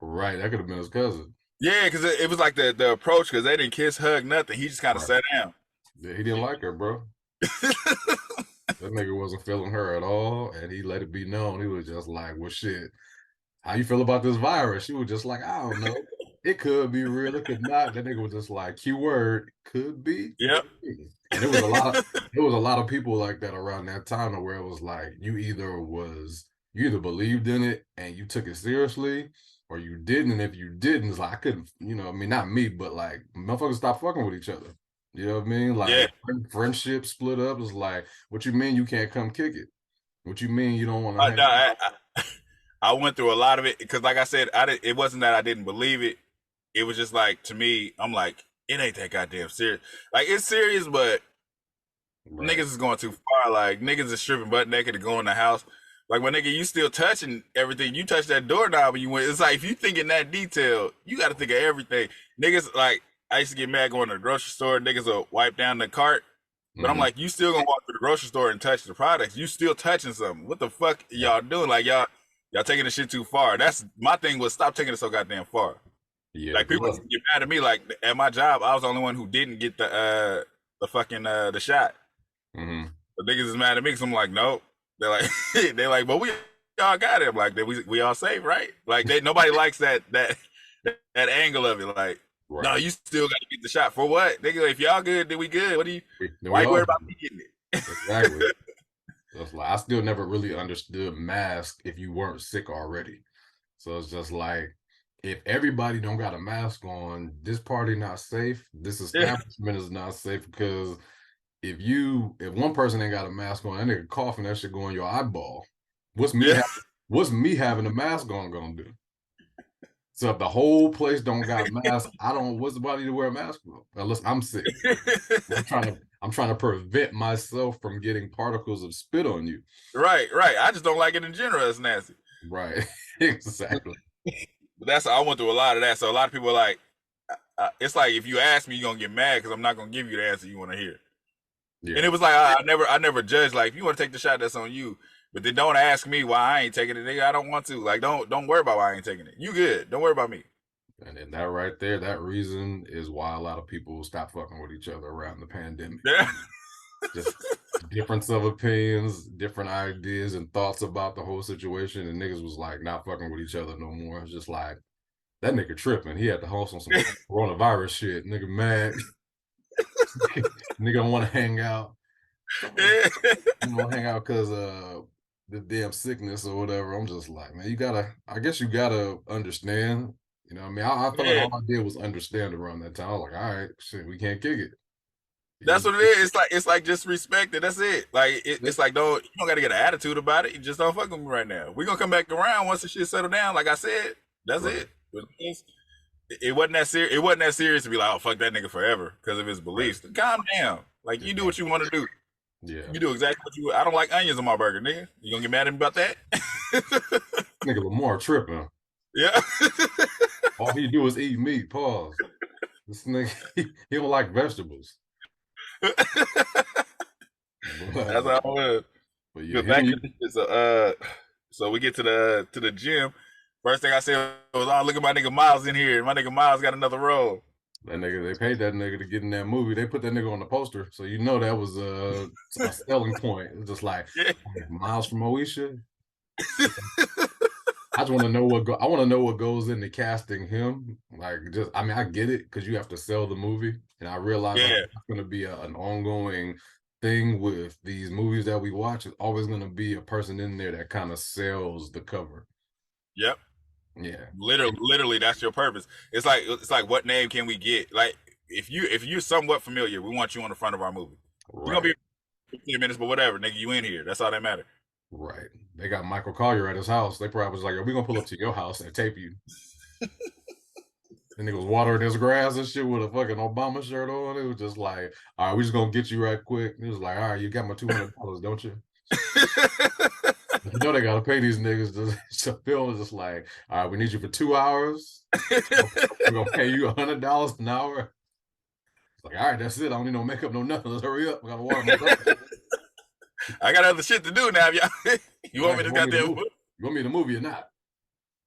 Right, that could have been his cousin. Yeah, because it was like the approach, because they didn't kiss, hug, nothing. He just kind of sat down. Yeah, he didn't like her, bro. That nigga wasn't feeling her at all, and he let it be known. He was just like, well, shit, how you feel about this virus? She was just like, I don't know. It could be real, it could not. That nigga was just like, keyword, could be. Yep. And there was a lot of people like that around that time where it was like, you either believed in it and you took it seriously, or you didn't. And if you didn't, it's like, I couldn't, you know, I mean, not me, but like, motherfuckers stop fucking with each other. You know what I mean? Like, friendship split up. It's like, what you mean you can't come kick it? What you mean you don't want to? I went through a lot of it because, like I said, it wasn't that I didn't believe it. It was just like, to me, I'm like, it ain't that goddamn serious. Like, it's serious, but niggas is going too far. Like, niggas is stripping butt naked to go in the house. Like, my nigga, you still touching everything. You touch that doorknob when you went. It's like, if you think in that detail, you got to think of everything. Niggas, like, I used to get mad going to the grocery store. Niggas will wipe down the cart. But I'm like, you still gonna walk through the grocery store and touch the products. You still touching something. What the fuck y'all doing? Like, y'all taking the shit too far. That's my thing was, stop taking it so goddamn far. Yeah, Like people get mad at me. Like at my job, I was the only one who didn't get the fucking the shot. Mm-hmm. The niggas is mad at me because I'm like, nope. They're like, but we all got it. I'm like, we all safe, right? Like nobody likes that angle of it. Like, no, you still got to get the shot for what? Nigga, if y'all good, then we good. What do you? Why you worried about me getting it? Exactly. It's like I still never really understood mask if you weren't sick already. So it's just like if everybody don't got a mask on, this party not safe. This establishment is not safe because if one person ain't got a mask on, that nigga coughing, that shit go in your eyeball. What's me having a mask on gonna do? So if the whole place don't got a mask, what's the body to wear a mask for? Unless I'm sick. I'm trying to prevent myself from getting particles of spit on you. Right. I just don't like it in general. It's nasty. Right. Exactly. But I went through a lot of that. So a lot of people are like, it's like if you ask me, you're gonna get mad because I'm not gonna give you the answer you want to hear. Yeah. And it was like I never judge. Like if you want to take the shot, that's on you. But then don't ask me why I ain't taking it, nigga. I don't want to. Like don't worry about why I ain't taking it. You good? Don't worry about me. And then that right there, that reason is why a lot of people stop fucking with each other around the pandemic. Yeah. Just difference of opinions, different ideas and thoughts about the whole situation. And niggas was like not fucking with each other no more. It's just like that nigga tripping. He had to host on some coronavirus shit. Nigga mad. Nigga don't want to hang out. You don't hang out because the damn sickness or whatever. I'm just like, man, I guess you gotta understand. You know what I mean? I felt like all I did was understand around that time. I was like, all right, shit, we can't kick it. That's what it is. It's like just respect it. That's it. Like it's like you don't gotta get an attitude about it. You just don't fuck with me right now. We're gonna come back around once the shit settle down. Like I said, that's it. It wasn't that serious. It wasn't that serious to be like, oh fuck that nigga forever because of his beliefs. Right. Calm down. Like you do what you want to do. Yeah. You do exactly what you. I don't like onions on my burger, nigga. You gonna get mad at me about that? Nigga Lamar tripping. Yeah. All he do is eat meat. Pause. This nigga, he don't like vegetables. That's how I was. But yeah, back to this, so we get to the gym. First thing I said was, "Oh, look at my nigga Miles in here. My nigga Miles got another role." That nigga, they paid that nigga to get in that movie. They put that nigga on the poster, so you know that was a selling point. It's just like Miles from Moesha. I just want to know what goes into casting him. Like, I get it because you have to sell the movie, and I realize it's going to be an ongoing thing with these movies that we watch. It's always going to be a person in there that kind of sells the cover. Yep. Yeah. Literally, that's your purpose. It's like what name can we get? Like, if you're somewhat familiar, we want you on the front of our movie. Right. You're gonna be 15 minutes, but whatever, nigga, you in here. That's all that matters. Right. They got Michael Collier at his house. They probably was like, we're gonna pull up to your house and tape you. And he was watering his grass and shit with a fucking Obama shirt on. It was just like, all right, we just gonna get you right quick. He was like, all right, you got my $200, don't you? You know they gotta pay these niggas to film. It's just like, all right, we need you for 2 hours. We're gonna pay you $100 an hour. It's like, all right, that's it. I don't need no makeup, no nothing. Let's hurry up. I gotta water my grass. I got other shit to do now, y'all. You want me to goddamn? You want me to movie or not?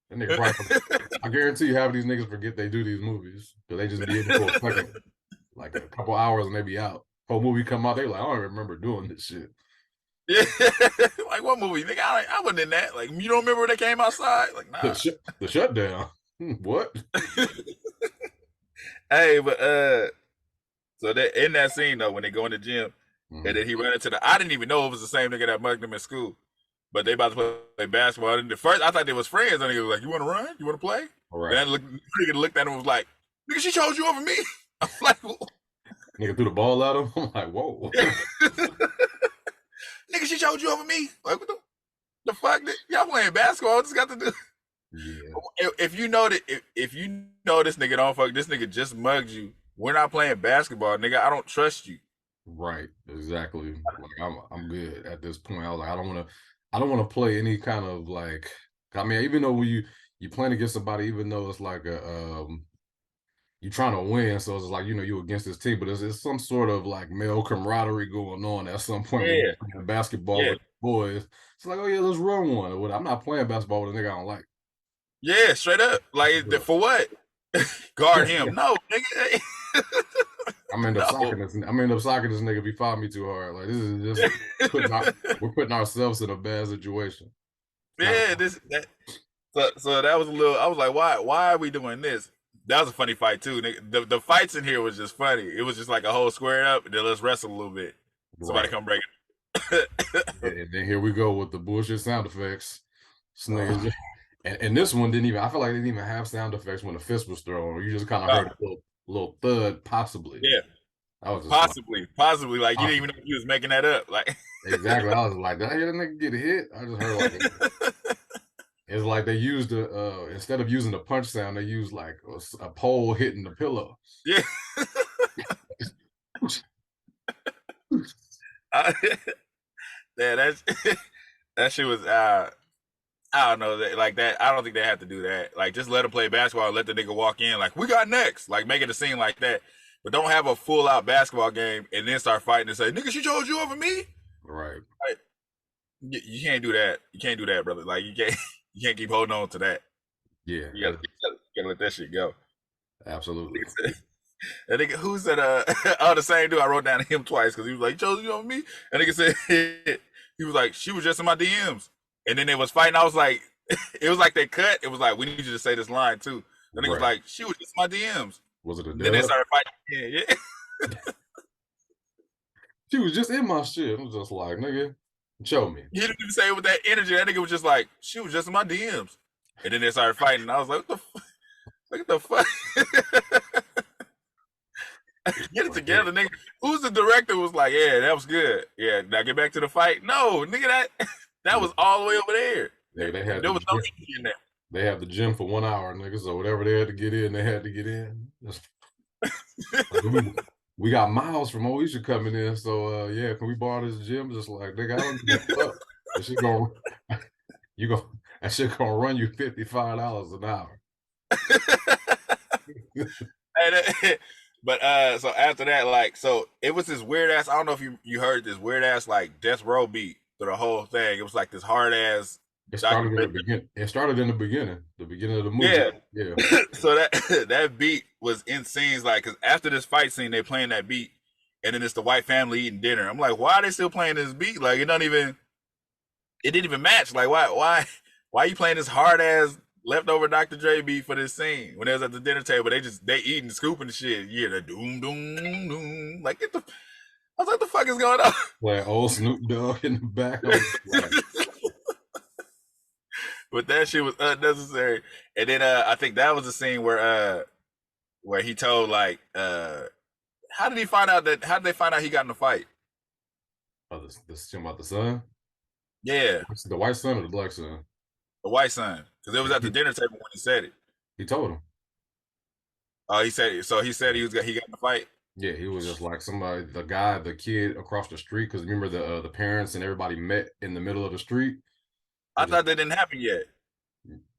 That nigga probably, I guarantee you, half of these niggas forget they do these movies because they just be in for a second, like a couple hours and they be out. Whole movie come out, they like, I don't remember doing this shit. Yeah, like what movie? Nigga, I wasn't in that. Like, you don't remember when they came outside? Like, nah. The Shutdown. What? Hey, but so that in that scene though, when they go in the gym, and then he ran into I didn't even know it was the same nigga that mugged him in school. But they about to play basketball. And at first, I thought they was friends. And he was like, "You want to run? You want to play?" All right. Then nigga looked at him and was like, "Nigga, she chose you over me." I'm like, "Whoa." Nigga threw the ball at him. I'm like, "Whoa." Nigga, she chose you over me. Like, what the fuck? Y'all playing basketball? What this got to do? Yeah. If you know that, if you know this nigga don't fuck, this nigga just mugged you. We're not playing basketball, nigga. I don't trust you. Right. Exactly. Like I'm good at this point. I was like, I don't want to play any kind of like. I mean, even though you playing against somebody, even though it's like you're trying to win, so it's like you against this team, but it's some sort of like male camaraderie going on at some point. When you're playing basketball with boys, it's like, oh yeah, let's run one. I'm not playing basketball with a nigga I don't like. Yeah, straight up. Like for what? Guard him. No, nigga. I'm end up socking this nigga if he fought me too hard. Like, this is just we're putting ourselves in a bad situation. Yeah, so that was a little. I was like, why are we doing this? That was a funny fight too. The fights in here was just funny. It was just like a whole square up, and then let's wrestle a little bit. Somebody come break it. And then here we go with the bullshit sound effects. And this one didn't even. I feel like they didn't even have sound effects when the fist was thrown. You just kind of heard a little thud, possibly. Yeah. I was just possibly. Like, you didn't even know he was making that up. Like, exactly. I was like, did I hear that nigga get hit? I just heard like it's like they used instead of using the punch sound, they used like a pole hitting the pillow. Yeah. Yeah, that shit was I don't know, like that. I don't think they have to do that. Like, just let him play basketball and let the nigga walk in. Like, we got next. Like, make it a scene like that. But don't have a full out basketball game and then start fighting and say, nigga, she chose you over me. Right. Like, you can't do that. You can't do that, brother. Like, you can't keep holding on to that. Yeah. You gotta let that shit go. Absolutely. And nigga, who said the same dude, I wrote down him twice because he was like, he chose you over me. And nigga said he was like, she was just in my DMs. And then they was fighting. I was like, it was like they cut. It was like, we need you to say this line too. The nigga was like, she was just in my DMs. Was it a Then they started fighting. Yeah. She was just in my shit. I was just like, nigga, show me. He didn't even say it with that energy. That nigga was just like, she was just in my DMs. And then they started fighting. And I was like, what the fuck? Get it together, nigga. Who's the director was like, yeah, that was good. Yeah, now get back to the fight. No, nigga, that was all the way over there. Yeah, there was no energy in there. They have the gym for 1 hour, nigga. So whatever they had to get in, they had to get in. We got Miles from Oisha coming in, so yeah, can we borrow this gym? Just like, nigga, I don't give a fuck. That shit gonna run you $55 an hour. But so after that, like, so it was this weird ass. I don't know if you heard this weird ass like death row beat through the whole thing. It was like this hard ass. It started in the beginning. The beginning of the movie. Yeah. So that beat was in scenes like, because after this fight scene, they playing that beat, and then it's the white family eating dinner. I'm like, why are they still playing this beat? Like, it didn't even match. Like, why are you playing this hard ass leftover Dr. Dre beat for this scene when they was at the dinner table? They eating, scooping the shit. Yeah, the doom doom doom. Like, I was like, what the fuck is going on? Playing old Snoop Dogg in the back. But that shit was unnecessary. And then I think that was the scene where he told, like, how did they find out he got in the fight? Oh, this thing about the son? Yeah. The white son or the black son? The white son. Because it was at the dinner table when he said it. He told him. Oh, he said it. So he said he got in the fight? Yeah, he was just like the kid across the street, because remember the parents and everybody met in the middle of the street? I thought that didn't happen yet.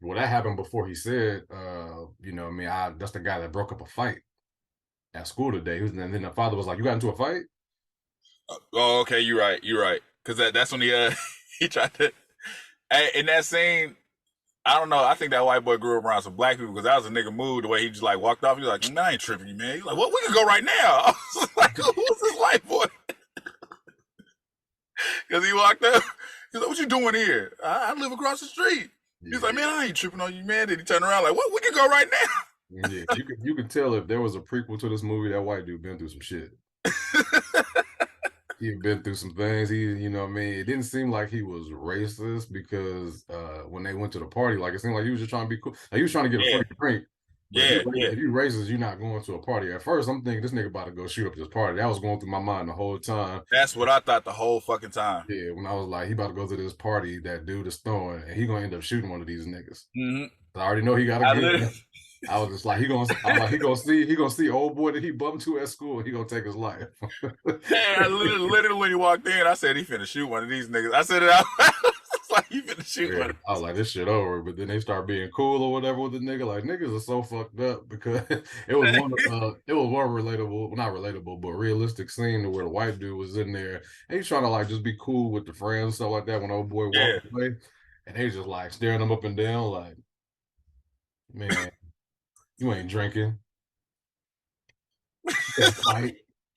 Well, that happened before he said, that's the guy that broke up a fight at school today. And then the father was like, you got into a fight? Oh, okay, you're right. Because that's when he tried to. In that scene, I don't know. I think that white boy grew up around some black people, because that was a nigga mood. The way he just like walked off, he was like, man, I ain't tripping you, man. He's like, well, we can go right now. I was like, who's this white boy? Because he walked up. He's like, what you doing here? I live across the street. Yeah. He's like, man, I ain't tripping on you, man. Then he turned around like, what? We can go right now. Yeah, you could tell if there was a prequel to this movie, that white dude been through some shit. He'd been through some things. It didn't seem like he was racist, because when they went to the party, like, it seemed like he was just trying to be cool. Like, he was trying to get a free drink. But if you racist, you're not going to a party. At first, I'm thinking this nigga about to go shoot up this party. That was going through my mind the whole time. That's what I thought the whole fucking time. Yeah, when I was like, he about to go to this party that dude is throwing, and he gonna end up shooting one of these niggas. Mm-hmm. I already know he got a gun. I was just like, he gonna see old boy that he bumped to at school. He gonna take his life. Man, literally when he walked in, I said he finna shoot one of these niggas. I said it out. It's like, he finna shoot one. I was like, this shit over. But then they start being cool or whatever with the nigga. Like, niggas are so fucked up, because it was one relatable, well, not relatable, but realistic scene where the white dude was in there and he's trying to like just be cool with the friends and stuff like that when old boy walked away, and they just like staring him up and down like, man. You ain't drinking.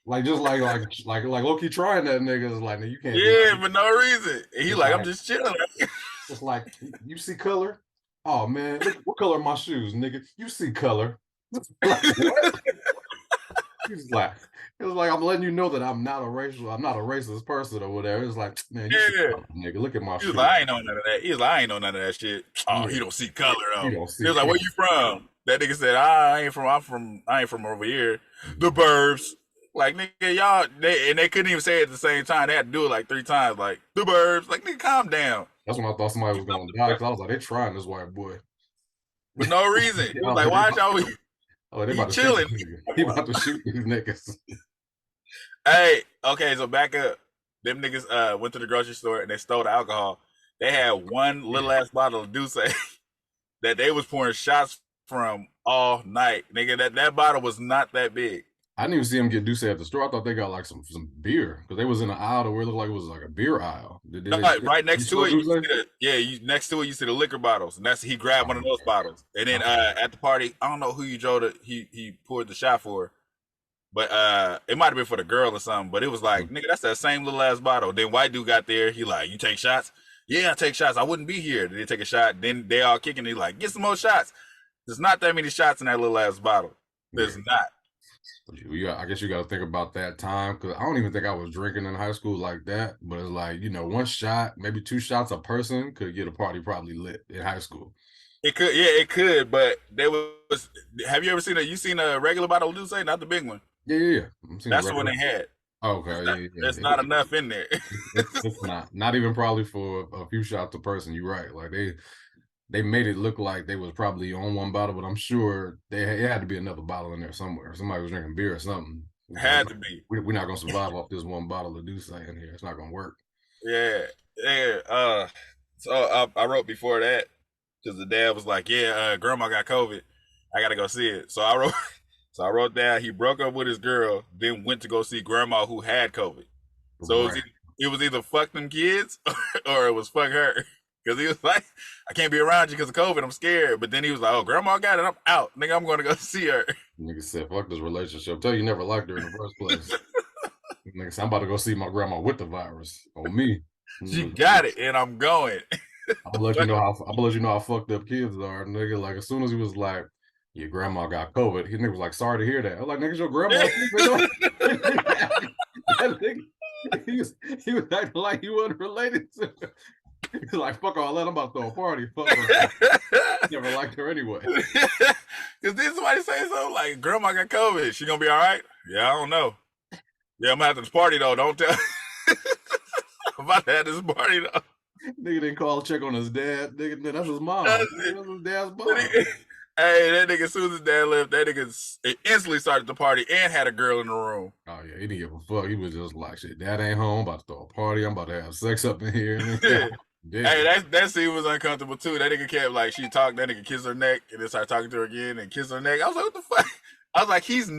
Like just like low-key trying that nigga is like, you can't do Yeah, that. for no reason. And he like, I'm just chilling. It's like, you see color? Oh man, look, what color are my shoes, nigga? You see color. Like, what? He's like, it was like, I'm letting you know that I'm not a racist person or whatever. It's like, man, you see color, nigga. Look at my shoes. He was like, I ain't know none of that. He was like, I ain't know none of that shit. Oh, he don't see color though. He was like, where you from? That nigga said, I ain't from over here. The burbs. Like, nigga, y'all, they couldn't even say it at the same time. They had to do it like 3 times. Like, the burbs. Like, nigga, calm down. That's when I thought somebody was gonna die, because I was like, they trying this white boy. For no reason. He was like, why y'all they about chilling? He about to shoot these niggas. Hey, okay, so back up. Them niggas went to the grocery store and they stole the alcohol. They had one little ass bottle of Douce that they was pouring shots from all night. Nigga, that bottle was not that big. I didn't even see them get Douce at the store. I thought they got like some beer, because they was in an aisle where it looked like it was like a beer aisle. Right next to it, next to it, you see the liquor bottles, and he grabbed one of those bottles. And then at the party, I don't know who he poured the shot for, but it might have been for the girl or something. But it was like, nigga, that's that same little ass bottle. Then white dude got there. He like, you take shots? Yeah, I take shots. I wouldn't be here. Then they take a shot. Then they all kicking. He like, get some more shots. There's not that many shots in that little ass bottle. There's not. Yeah, I guess you got to think about that time, because I don't even think I was drinking in high school like that. But it's like, one shot, maybe 2 shots a person could get a party probably lit in high school. It could, yeah, it could. But there was. Have you ever seen a regular bottle of Douce, not the big one? Yeah. That's the one they had. Okay, There's not enough in there. It's not even probably for a few shots a person. You're right. Like they made it look like they was probably on one bottle, but I'm sure it had to be another bottle in there somewhere. Somebody was drinking beer or something. Had to be. We're not gonna survive off this one bottle of Douce in here. It's not gonna work. Yeah. So I wrote before that, because the dad was like, "Yeah, grandma got COVID. I gotta go see it." So I wrote down, he broke up with his girl, then went to go see grandma who had COVID. So it was either fuck them kids or it was fuck her. Because he was like, I can't be around you because of COVID. I'm scared. But then he was like, oh, grandma got it. I'm out. Nigga, I'm going to go see her. Nigga said, fuck this relationship. Tell you never liked her in the first place. Nigga said, I'm about to go see my grandma with the virus on me. She got it, and I'm going. I'm gonna let you know how fucked up kids are, nigga. Like, as soon as he was like, your grandma got COVID, his nigga was like, sorry to hear that. I was like, nigga, your grandma. That nigga, he was acting like he wasn't related to her. He's like, fuck all that, I'm about to throw a party. Fuck her. Never liked her anyway. Because then somebody say something like, grandma got COVID. She gonna be all right? Yeah, I don't know. Yeah, I'm gonna have this party though. Don't tell. I'm about to have this party though. Nigga didn't call to check on his dad. Nigga, that's his mom. That's his dad's mom. Hey, that nigga, as soon as his dad left, that nigga instantly started the party and had a girl in the room. Oh, yeah, he didn't give a fuck. He was just like, shit, dad ain't home. I'm about to throw a party. I'm about to have sex up in here. Yeah. Hey, that scene was uncomfortable too. That nigga kept like, she talked, that nigga kissed her neck, and then started talking to her again and kissed her neck. I was like, what the fuck? I was like, he's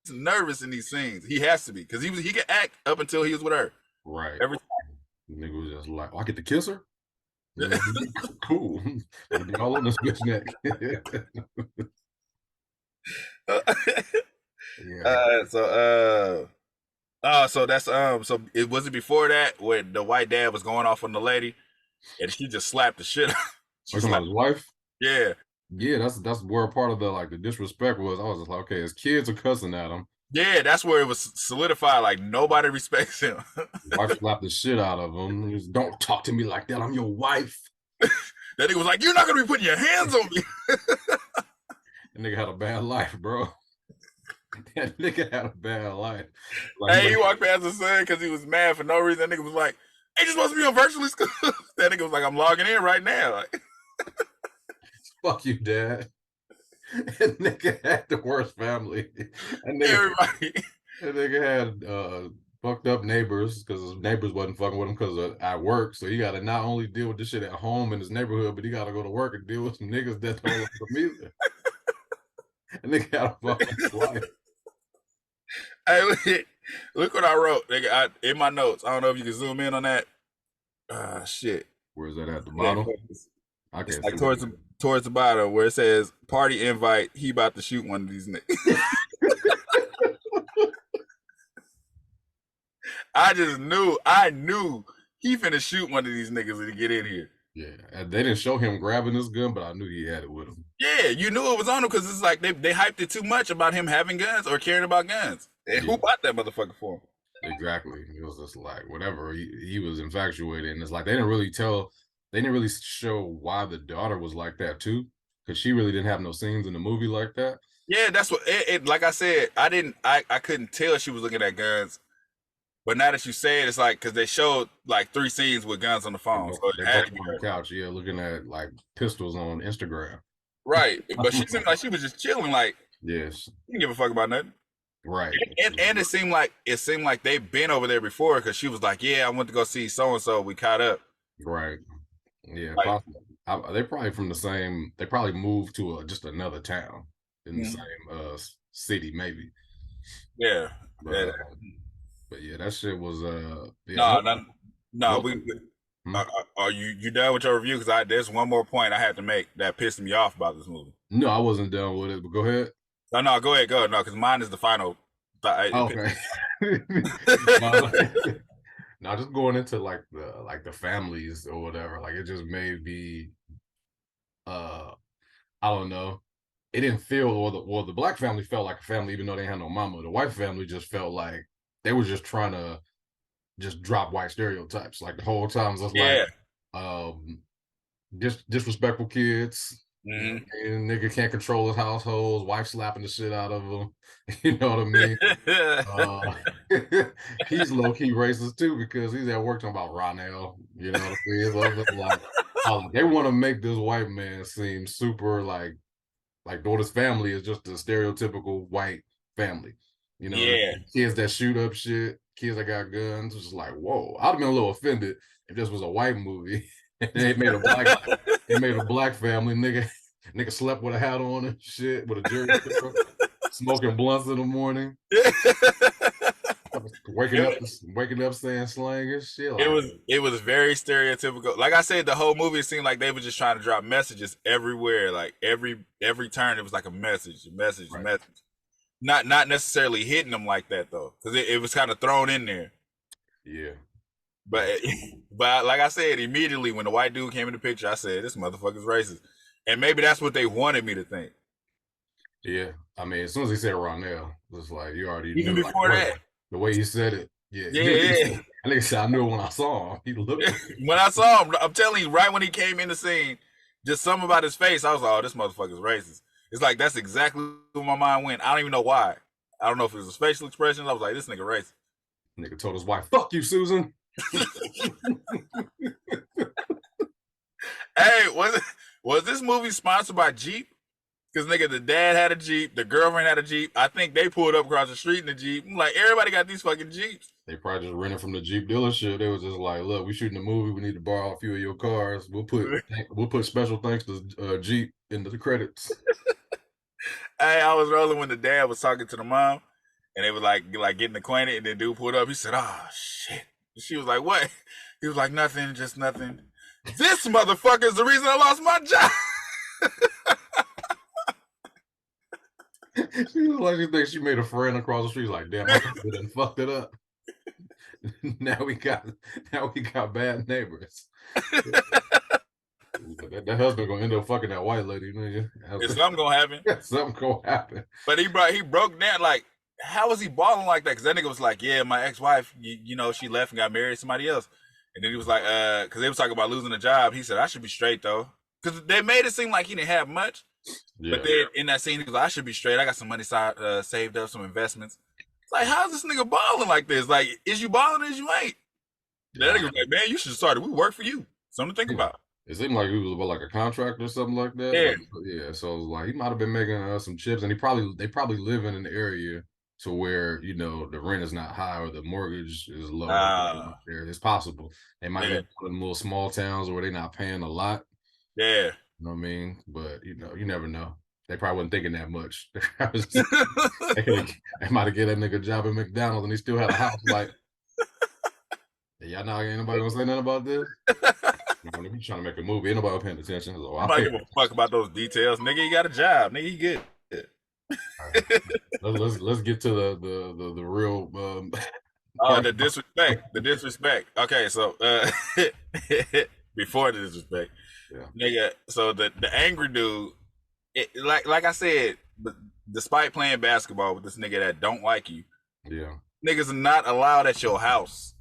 nervous in these scenes. He has to be, because he could act up until he was with her. Right. Every time. The nigga was just like, oh, I get to kiss her? Cool. I'll be all on this bitch neck. So that's so it wasn't before that when the white dad was going off on the lady and she just slapped the shit out. His wife? Yeah. Yeah, that's where part of the disrespect was. I was just like, okay, his kids are cussing at him. Yeah, that's where it was solidified. Like, nobody respects him. Wife slapped the shit out of him. He was, don't talk to me like that. I'm your wife. That nigga was like, you're not gonna be putting your hands on me. That nigga had a bad life, bro. That nigga had a bad life. Like, hey, he walked past his son because he was mad for no reason. That nigga was like, hey, you supposed to be on virtual school. That nigga was like, I'm logging in right now. Like, fuck you, dad. That nigga had the worst family. Everybody. That nigga had fucked up neighbors because his neighbors wasn't fucking with him because at work. So he got to not only deal with this shit at home in his neighborhood, but he got to go to work and deal with some niggas that don't like him either. And nigga had a fucking life. Hey, look what I wrote. Nigga, in my notes. I don't know if you can zoom in on that. Shit. Where's that at the bottom? It's like towards towards the bottom where it says party invite. He about to shoot one of these niggas. I knew he finna shoot one of these niggas when he get in here. Yeah, and they didn't show him grabbing this gun, but I knew he had it with him. Yeah, you knew it was on him because it's like they hyped it too much about him having guns or caring about guns. And who bought that motherfucker for him? Exactly. It was just like whatever. He was infatuated, and it's like they didn't really show why the daughter was like that too, because she really didn't have no scenes in the movie like that. Yeah, that's what it like I said, I couldn't tell she was looking at guns. But now that you say it, it's like because they showed like 3 scenes with guns on the phone. So they had on the couch, yeah, looking at like pistols on Instagram. Right. But she seemed like she was just chilling, like yes. You didn't give a fuck about nothing. Right. And it seemed like they've been over there before because she was like, yeah, I went to go see so and so. We caught up. Right. Yeah. Like, they probably from the same. They probably moved to just another town in the same city, maybe. Yeah. But yeah, that shit was No. Are you done with your review? Because there's one more point I had to make that pissed me off about this movie. No, I wasn't done with it. But go ahead. No, go ahead. No, because mine is the final. Okay. Now, just going into like the families or whatever, like it just made me, I don't know. It didn't feel, or the black family felt like a family, even though they had no mama. The white family just felt like they were just trying to just drop white stereotypes. Like the whole time, just disrespectful kids. And nigga can't control his households, wife slapping the shit out of him. You know what I mean? He's low-key racist too because he's at work talking about Ronell. You know what I mean? Like, they want to make this white man seem super like though his family is just a stereotypical white family. You know, kids that shoot up shit, kids that got guns. It's just like, whoa. I'd have been a little offended if this was a white movie. They made a black family. Nigga slept with a hat on and shit, with a jerry, smoking blunts in the morning. waking up saying slang and shit. Like, it was very stereotypical. Like I said, the whole movie seemed like they were just trying to drop messages everywhere. Like every turn, it was like a message. Not necessarily hitting them like that though, because it was kind of thrown in there. Yeah. But like I said, immediately when the white dude came in the picture, I said, this motherfucker's racist. And maybe that's what they wanted me to think. Yeah. I mean, as soon as he said Ronell, it was like, you already even knew. Before that. The way he said it. Yeah. I think I knew it when I saw him. He looked when I saw him, I'm telling you, right when he came in the scene, just something about his face, I was like, oh, this motherfucker's racist. It's like, that's exactly where my mind went. I don't even know why. I don't know if it was his facial expression. I was like, this nigga racist. Nigga told his wife, fuck you, Susan. Hey, was this movie sponsored by Jeep? Because nigga, the dad had a Jeep, the girlfriend had a Jeep. I think they pulled up across the street in the Jeep. I'm like, everybody got these fucking Jeeps. They probably just rented from the Jeep dealership. They was just like, look, we shooting a movie. We need to borrow a few of your cars. We'll put special thanks to Jeep into the credits. Hey, I was rolling when the dad was talking to the mom, and they was like getting acquainted, and then dude pulled up. He said, oh shit. And she was like, what? He was like, nothing, just nothing. This motherfucker is the reason I lost my job. She was like, she thinks she made a friend across the street. She's like, damn, I done fucked it up. now we got bad neighbors. That husband gonna end up fucking that white lady. It's something gonna happen. Something gonna happen. But he broke down like, how was he balling like that? Because that nigga was like, yeah, my ex-wife, you know, she left and got married to somebody else. And then he was like, because they was talking about losing a job. He said, I should be straight though. Because they made it seem like he didn't have much. Yeah. But then in that scene, he was like, I should be straight. I got some money saved up, some investments. It's like, how's this nigga balling like this? Like, is you balling or is you ain't? Yeah. That nigga was like, man, you should have started. We work for you. Something to think about. It seemed like he was about like a contract or something like that. Yeah. Yeah. So it was like, he might have been making some chips, and they probably live in an area to where, you know, the rent is not high or the mortgage is low. It's possible. They might be in little small towns where they're not paying a lot. Yeah. You know what I mean? But, you know, you never know. They probably wasn't thinking that much. They might have get that nigga a job at McDonald's and he still had a house. Like, hey, y'all know ain't nobody gonna say nothing about this? When we trying to make a movie, ain't nobody paying attention. So I give a fuck about those details, nigga. You got a job, nigga. You good. Right. Let's get to the real. The disrespect. Okay, so before the disrespect, nigga. So the angry dude, like I said, despite playing basketball with this nigga that don't like you, niggas are not allowed at your house.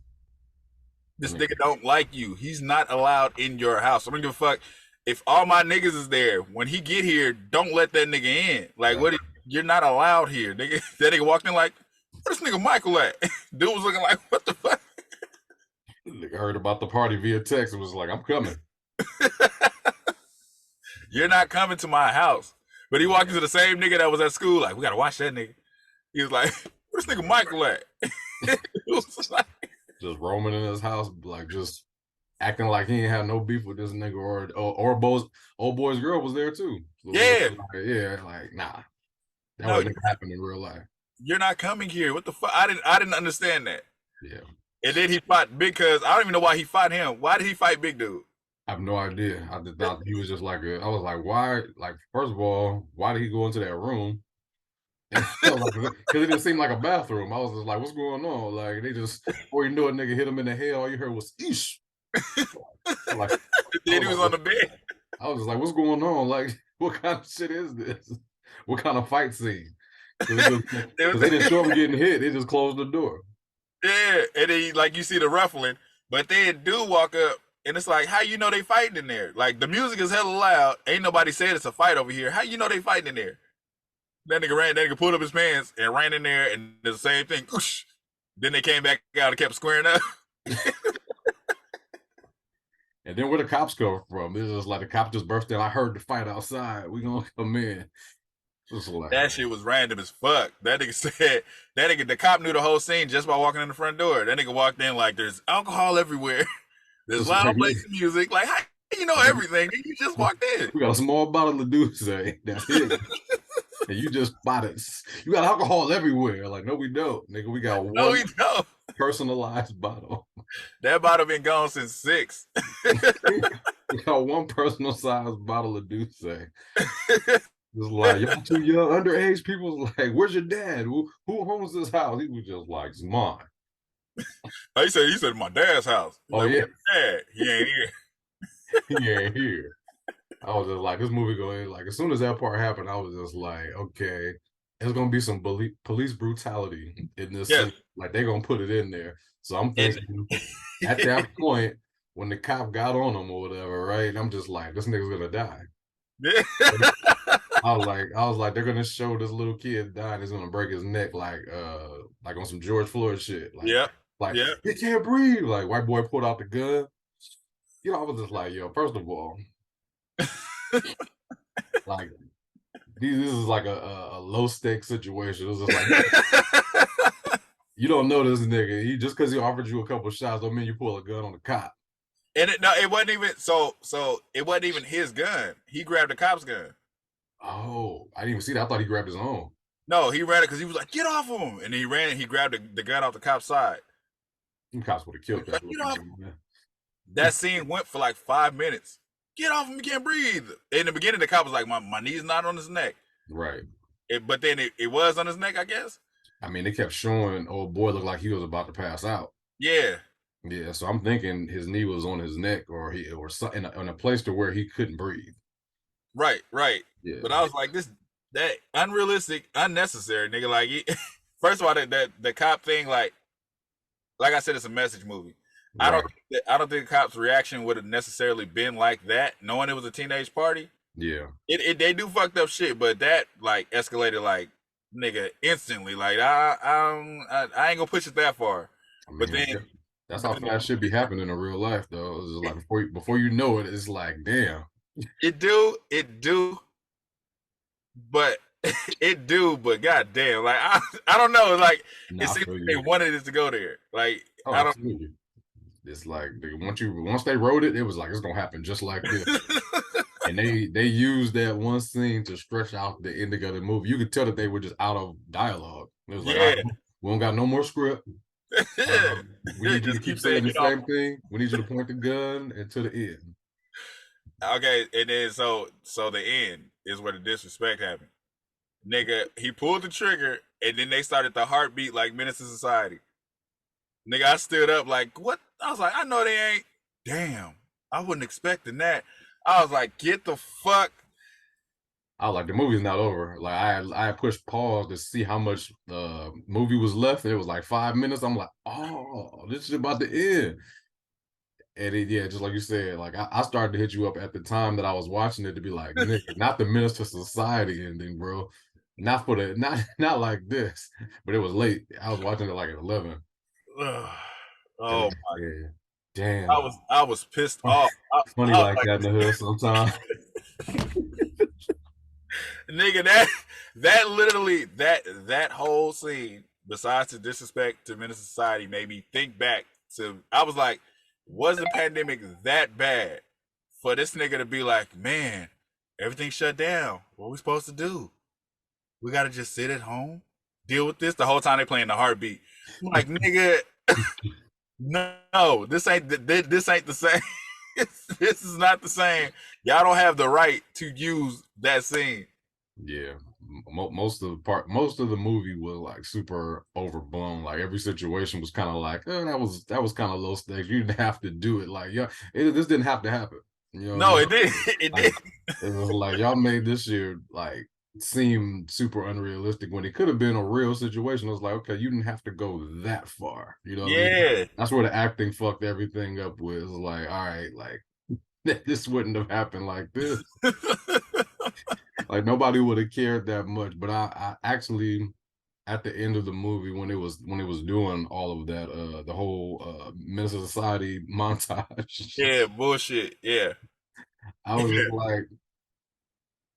This nigga don't like you. He's not allowed in your house. I don't give a fuck if all my niggas is there. When he get here, don't let that nigga in. Like, what? You're not allowed here, nigga. That nigga walked in like, where's this nigga Michael at? Dude was looking like, what the fuck? Nigga heard about the party via text and was like, I'm coming. You're not coming to my house. But he walked into the same nigga that was at school. Like, we gotta watch that nigga. He was like, where's this nigga Michael at? Just roaming in his house, like just acting like he ain't had no beef with this nigga or old boy's girl was there too. So like nah, that wouldn't happen in real life. You're not coming here. What the fuck? I didn't understand that. Yeah. And then he fought Big Cuz. I don't even know why he fought him. Why did he fight Big Dude? I have no idea. I just thought he was just like I was like, why? Like, first of all, why did he go into that room? Because it didn't seem like a bathroom. I was just like, what's going on? Like, they just, before you knew it, nigga hit him in the head. All you heard was, eesh. Like, then he was on the bed. I was just like, what's going on? Like, what kind of shit is this? What kind of fight scene? Because they didn't show him getting hit. They just closed the door. Yeah, and then, like, you see the ruffling. But then dude walk up, and it's like, how you know they fighting in there? Like, the music is hella loud. Ain't nobody said it's a fight over here. How you know they fighting in there? That nigga pulled up his pants and ran in there and did the same thing. Oosh. Then they came back out and kept squaring up. And then where the cops come from? It's just like the cop just burst in. I heard the fight outside. We gonna come in. Like, that shit was random as fuck. That nigga said, the cop knew the whole scene just by walking in the front door. That nigga walked in like, there's alcohol everywhere. There's loud blasting music. Like, how you know everything? You just walked in. We got a small bottle of Douce. That's it. And you just bought it. You got alcohol everywhere. Like, no, we don't. Nigga, we got one personalized bottle. That bottle been gone since 6. We got one personal sized bottle of Douce. It's like, y'all too young, underage people was like, where's your dad? Who owns this house? He was just like, it's mine. He said my dad's house. Dad? He ain't here. He ain't here. I was just like, this movie going, like, as soon as that part happened, I was just like, okay, there's gonna be some police brutality in this. Yeah. Like, they're gonna put it in there. So I'm thinking at that point, when the cop got on him or whatever, right? I'm just like, this nigga's gonna die. Yeah. I was like, they're gonna show this little kid dying. He's gonna break his neck, like on some George Floyd shit. Like, he can't breathe. Like, white boy pulled out the gun. You know, I was just like, yo, first of all, like, this is like a low stakes situation. It was just like, you don't know this nigga. He just because he offered you a couple shots don't mean you pull a gun on the cop. And it wasn't even so it wasn't even his gun. He grabbed the cop's gun. Oh, I didn't even see that. I thought he grabbed his own. No, he ran it because he was like, get off of him. And he ran and he grabbed the gun off the cop's side. The cops would have killed that. That scene went for like 5 minutes. Get off him, you can't breathe. In the beginning, the cop was like, my knee's not on his neck. Right. But then it was on his neck, I guess. I mean, they kept showing old boy looked like he was about to pass out. Yeah. Yeah, so I'm thinking his knee was on his neck or in a place to where he couldn't breathe. Right. Yeah. But I was like, that unrealistic, unnecessary, nigga. Like, first of all, the cop thing, like I said, it's a message movie. Right. I don't think the cop's reaction would have necessarily been like that, knowing it was a teenage party. Yeah. They do fucked up shit, but that like escalated like nigga instantly. Like I ain't gonna push it that far. I mean, but then that's how fast shit be happening in real life, though. It's just like before you know it, it's like, damn. It do, but goddamn, like I don't know, like it seems like they wanted it to go there. Like I don't. Absolutely. It's like once they wrote it, it was like it's gonna happen just like this. And they used that one scene to stretch out the ending of the movie. You could tell that they were just out of dialogue. It was like, we don't got no more script. We need you to keep saying the same thing. We need you to point the gun and to the end. Okay, and then so the end is where the disrespect happened. Nigga, he pulled the trigger, and then they started the heartbeat like Menace to Society. Nigga, I stood up like, what? I was like, I know they ain't. Damn, I wasn't expecting that. I was like, get the fuck. I was like, the movie's not over. Like I pushed pause to see how much movie was left. It was like 5 minutes. I'm like, oh, this is about to end. And yeah, just like you said, like I started to hit you up at the time that I was watching it to be like, nigga, not the Menace to Society ending, bro. Not for the not like this. But it was late. I was watching it like at 11. Oh my yeah. Damn. I was pissed off. Funny like that in the hood sometimes. Nigga, that literally that whole scene, besides the disrespect to Menace to Society, made me think back to. I was like, was the pandemic that bad for this nigga to be like, man, everything shut down? What we supposed to do? We gotta just sit at home, deal with this. The whole time they playing the heartbeat. I'm like, nigga, no, this ain't the same. This is not the same. Y'all don't have the right to use that scene. Yeah, most of the movie was like super overblown. Like every situation was kind of like, oh, that was kind of low stakes. You didn't have to do it. Like, yeah, this didn't have to happen. You know? No, it did. It like, did. It was like y'all made this year like seem super unrealistic when it could have been a real situation. It was like, okay, you didn't have to go that far. You know? Yeah, what I mean? That's where the acting fucked everything up with. It was like, all right, like this wouldn't have happened like this. Like nobody would have cared that much, but I actually at the end of the movie when it was doing all of that, the whole Menace to Society montage. Yeah, bullshit. Yeah. I was just like,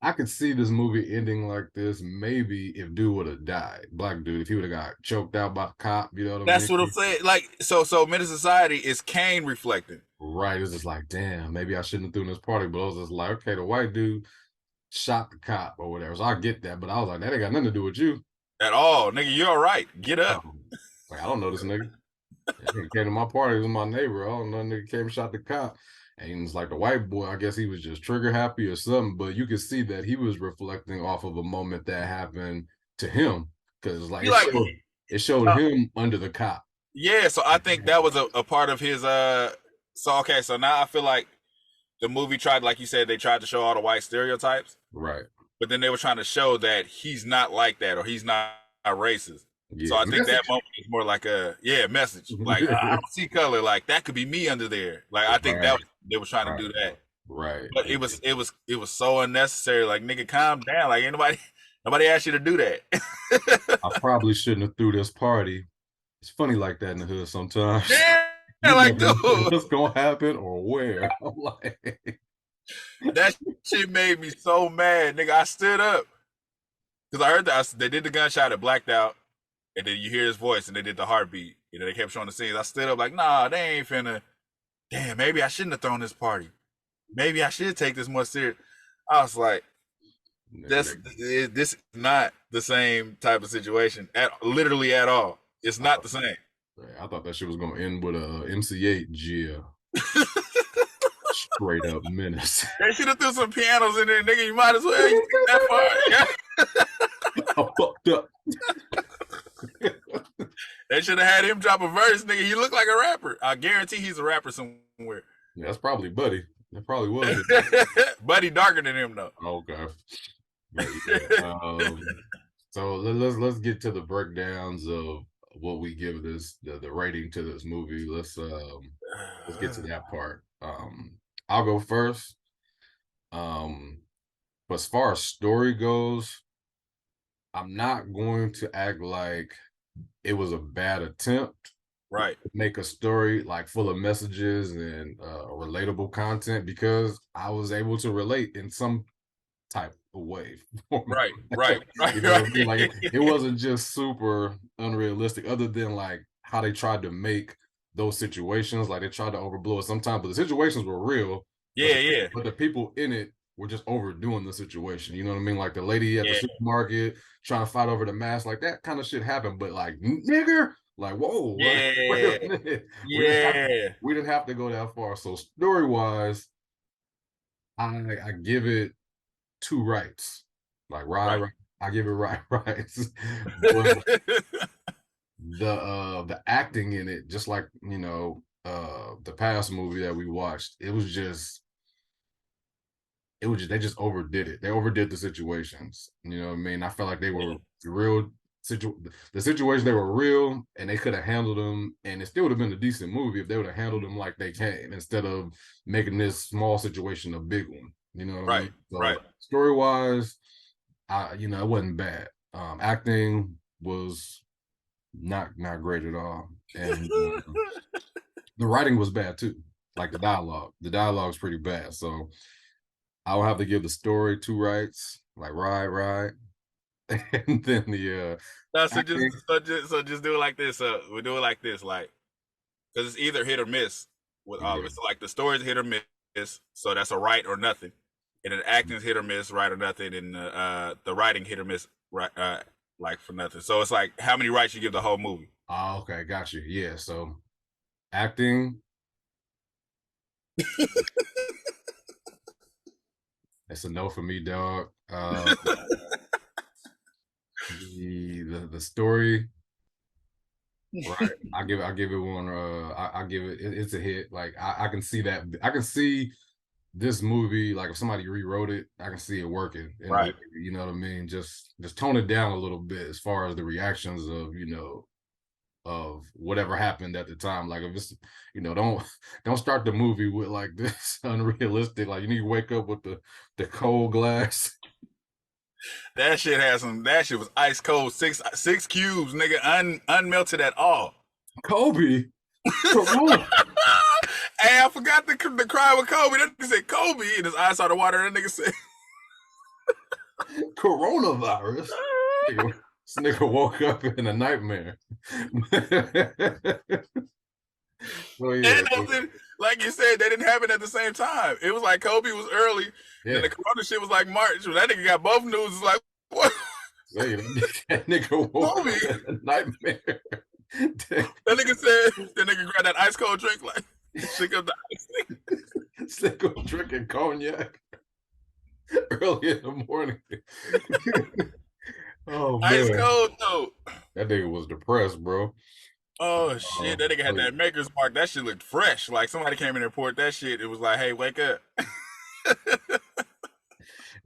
I could see this movie ending like this, maybe if dude would have died. Black dude, if he would have got choked out by a cop, you know what I mean? That's what I'm saying. Like, so Menace to Society is Kane reflecting. Right. It's just like, damn, maybe I shouldn't have thrown this party. But I was just like, okay, the white dude shot the cop or whatever. So I get that, but I was like, that ain't got nothing to do with you at all, nigga. You're all right. Get up. Like, I don't know this nigga. He came to my party. He was my neighbor. I don't know. Nigga came and shot the cop, and it's like the white boy. I guess he was just trigger happy or something. But you could see that he was reflecting off of a moment that happened to him because like it showed him under the cop. Yeah, so I think that was a part of his. So okay, so now I feel like the movie tried, like you said, they tried to show all the white stereotypes. Right. But then they were trying to show that he's not like that or he's not racist. Yeah, so I think that moment is more like a message. Like I don't see color. Like that could be me under there. Like I think that they were trying to do that. Right. But it was so unnecessary. Like nigga, calm down. Like nobody asked you to do that. I probably shouldn't have threw this party. It's funny like that in the hood sometimes. Yeah, like dude, what's gonna happen or where? I'm like, that shit made me so mad, nigga. I stood up because I heard that they did the gunshot, it blacked out, and then you hear his voice, and they did the heartbeat. You know, they kept showing the scenes. I stood up like, nah, they ain't finna. Damn, maybe I shouldn't have thrown this party. Maybe I should take this more serious. I was like, this is not the same type of situation literally at all. It's not the same. I thought that shit was gonna end with a MC8 Gia. Straight up menace. They should have threw some pianos in there, nigga. You might as well you that far. I fucked up. They should have had him drop a verse, nigga. He looked like a rapper. I guarantee he's a rapper somewhere. Yeah, that's probably Buddy. That probably was. Buddy darker than him though. Okay. Yeah, so let's get to the breakdowns of what we give this the rating to this movie. Let's get to that part. I'll go first. But as far as story goes, I'm not going to act like it was a bad attempt, right, to make a story like full of messages and relatable content, because I was able to relate in some type of way. Right. You know what I mean? Like it wasn't just super unrealistic, other than like how they tried to make those situations, like they tried to overblow it sometimes, but the situations were real. Yeah. But the people in it were just overdoing the situation. You know what I mean? Like the lady at the supermarket trying to fight over the mask, like that kind of shit happened. But like, nigger, Like, whoa, Yeah, like, wait a minute. yeah. We didn't have to go that far. So story wise, I give it 2 rights. Like right. I give it right. But the acting in it, just like the past movie that we watched, they just overdid it. They overdid the situations. You know what I mean? I felt like they were the situation, they were real, and they could have handled them, and it still would have been a decent movie if they would have handled them like they came, instead of making this small situation a big one. You know what I mean? So story wise, it wasn't bad. Acting was not great at all, and the writing was bad too. Like the dialogue is pretty bad. So I'll have to give the story 2 rights, like right, and then the so just do it like this. We do it like this, like, because it's either hit or miss with all of it. So like the story's hit or miss, so that's a right or nothing, and then acting's hit or miss, right or nothing, and the writing hit or miss, right, like for nothing. So it's like how many rights you give the whole movie. Oh, okay, got you. Yeah, so acting. It's a no for me, dog. The story, right? I give it one. I give it. It's a hit. Like I can see that. I can see this movie. Like if somebody rewrote it, I can see it working. Right. You know what I mean? Just tone it down a little bit as far as the reactions of whatever happened at the time. Like if it's, don't start the movie with like this unrealistic, like you need to wake up with the cold glass. That shit was ice cold, 6 cubes, nigga, unmelted at all. Kobe. Hey, I forgot the cry with Kobe. That nigga said Kobe, and his eyes started watering. That nigga said coronavirus. This nigga woke up in a nightmare. Well, yeah. And like you said, they didn't happen at the same time. It was like Kobe was early, and the corona shit was like March. When that nigga got both news, it's like, what? Hey, that nigga woke up in a nightmare. That nigga said, that nigga grabbed that ice cold drink, like, stick up the ice. Stick up drinking cognac early in the morning. Oh, man. Ice cold though. That nigga was depressed, bro. Oh shit, that nigga had that Maker's Mark. That shit looked fresh. Like somebody came in and poured that shit. It was like, hey, wake up.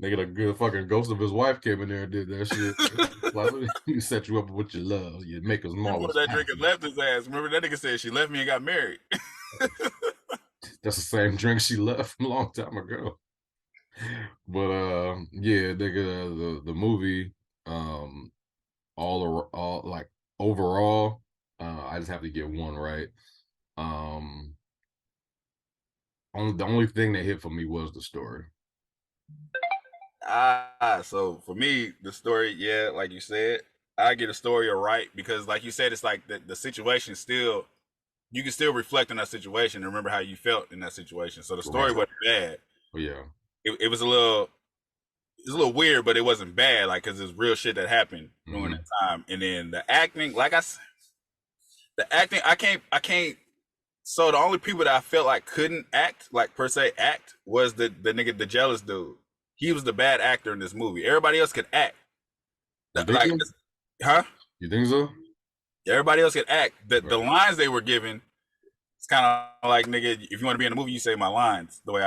Nigga, the good fucking ghost of his wife came in there and did that shit. Like, he set you up with what you love. You Maker's Mark. That drink and left his ass. Remember that nigga said she left me and got married. That's the same drink she left a long time ago. But yeah, nigga, the movie, all like overall, I just have to get 1 right. The only thing that hit for me was the story. So for me, the story, yeah, like you said, I get a story right, because like you said, it's like the situation still, you can still reflect on that situation and remember how you felt in that situation. So the story wasn't bad. Yeah. It was a little weird, but it wasn't bad, like, because it's real shit that happened during that time. And then the acting, like I said, I can't. So the only people that I felt like couldn't act, like per se act, was the nigga, the jealous dude. He was the bad actor in this movie. Everybody else could act. You think so? Everybody else could act. The lines they were given, it's kind of like, nigga, if you want to be in a movie, you say my lines the way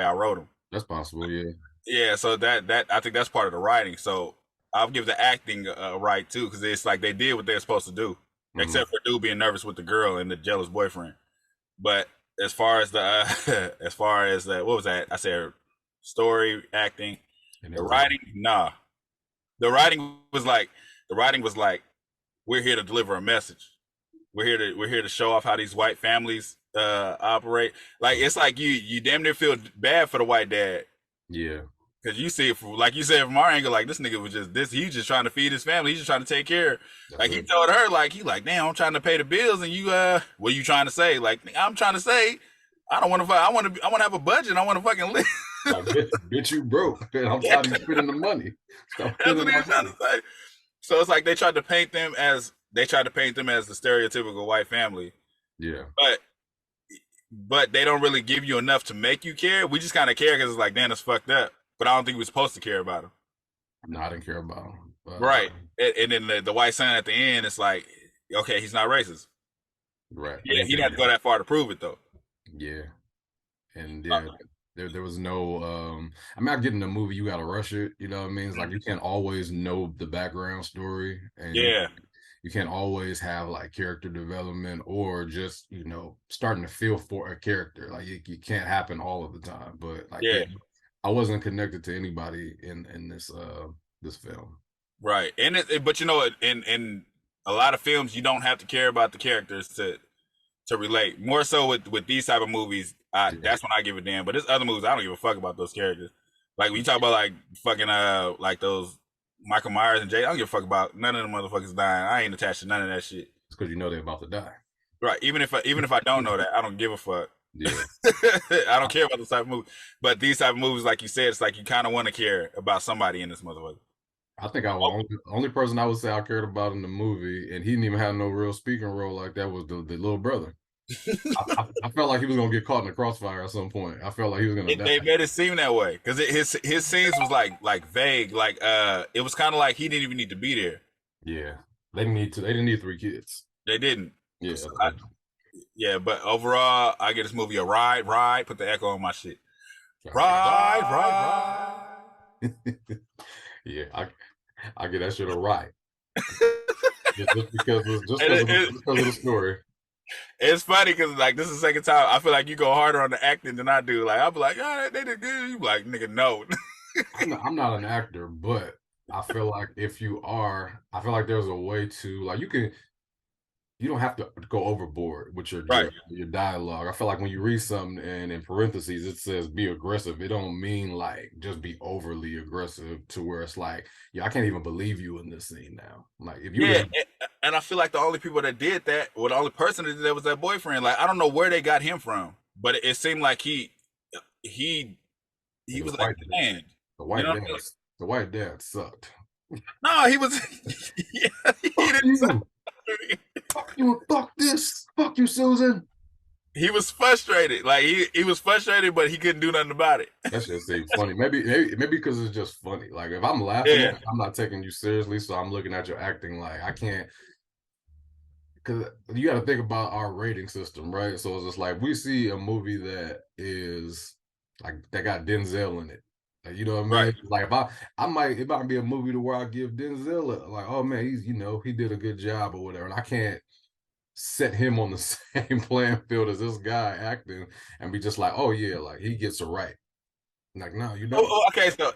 I wrote them. That's possible, yeah. Yeah, so that I think that's part of the writing. So I'll give the acting a right too, because it's like they did what they're supposed to do, except for dude being nervous with the girl and the jealous boyfriend. But as far as the what was that? I said story, acting, the writing. Nah, the writing was like we're here to deliver a message. We're here to show off how these white families operate. Like it's like you damn near feel bad for the white dad. Yeah. Because you see, like you said, from our angle, like this nigga was he's just trying to feed his family. He's just trying to take care. Like he told her, like damn, I'm trying to pay the bills, and you, what are you trying to say? Like I'm trying to say, I want to have a budget. I want to fucking live. Like, bitch, you broke. I'm trying to spend the money. That's what he's trying to say. So it's like they tried to paint them as they tried to paint them as the stereotypical white family. Yeah. But they don't really give you enough to make you care. We just kind of care because it's like, damn, it's fucked up. But I don't think we're supposed to care about him. No, I didn't care about him. Right. And then the white son at the end, it's like, okay, he's not racist. Right. Yeah, he didn't have to go that far to prove it, though. Yeah. And yeah, there was no I mean, I get in the movie, you gotta rush it, you know what I mean? It's like you can't always know the background story, and you can't always have like character development or just, you know, starting to feel for a character. Like it can't happen all of the time. But like I wasn't connected to anybody in this film. Right. And but you know, in a lot of films you don't have to care about the characters to relate. More so with these type of movies, that's when I give a damn. But there's other movies I don't give a fuck about those characters. Like when you talk about like fucking like those Michael Myers and Jay, I don't give a fuck about none of them motherfuckers dying. I ain't attached to none of that shit. It's because you know they're about to die. Right. Even if I don't know that, I don't give a fuck. Yeah. I don't care about this type of movie. But these type of movies, like you said, it's like you kind of want to care about somebody in this motherfucker. I think only person I would say I cared about in the movie, and he didn't even have no real speaking role like that, was the little brother. I felt like he was gonna get caught in the crossfire at some point. I felt like he was gonna die. They made it seem that way because his scenes was like vague. Like it was kind of like he didn't even need to be there. Yeah, they didn't need 3 kids. They didn't. Yeah. So but overall, I get this movie a ride. Put the echo on my shit. Ride. Yeah, I get that shit a ride. just because of the story. It's funny because like this is the second time I feel like you go harder on the acting than I do. Like I'll be like, oh, they did good. You be like, nigga, no. I'm not an actor, but I feel like if you are, I feel like there's a way to like you don't have to go overboard with your dialogue. I feel like when you read something and in parentheses it says be aggressive, it don't mean like just be overly aggressive to where it's like, I can't even believe you in this scene now. Like if you and I feel like the only people that did that, or the only person that did that was that boyfriend. Like I don't know where they got him from, but it seemed like he was like the man. The white dad sucked. No, he was. He didn't suck. Fuck you, fuck this, fuck you, Susan. He was frustrated. Like he was frustrated, but he couldn't do nothing about it. That shit seems funny. Maybe because it's just funny. Like if I'm laughing, I'm not taking you seriously, so I'm looking at your acting like I can't. Because you got to think about our rating system, right? So it's just like we see a movie that is like that got Denzel in it. Like, you know what I mean? Right. Like if it might be a movie to where I give Denzel like, oh man, he's he did a good job or whatever, and I can't set him on the same playing field as this guy acting and be just like, oh yeah, like he gets it right. Like no, you don't. Okay, so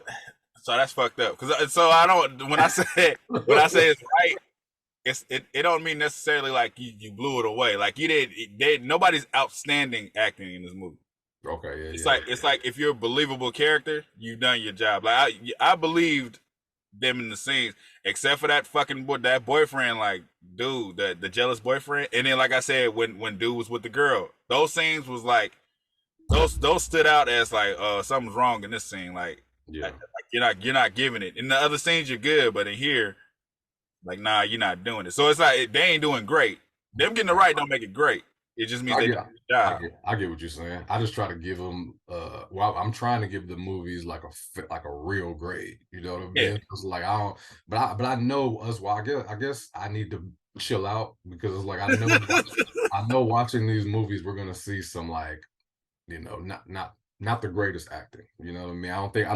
that's fucked up. Because so I don't when I say it's right, it don't mean necessarily like you blew it away. Like you did. Nobody's outstanding acting in this movie. Okay, It's like if you're a believable character, you've done your job. Like I believed them in the scenes, except for that fucking that boyfriend, like dude, the jealous boyfriend. And then like I said, when dude was with the girl, those scenes was like those stood out as like something's wrong in this scene. Like you're not giving it. In the other scenes you're good, but in here, like nah, you're not doing it. So it's like they ain't doing great. Them getting it right don't make it great. It just means they did a good job. I get what you're saying. I just try to give them. I'm trying to give the movies like a real grade. You know what I mean? Yeah. It's like I don't. But I know us. Well, I guess I need to chill out because it's like I know watching these movies we're gonna see some like, not the greatest acting. You know what I mean? I don't think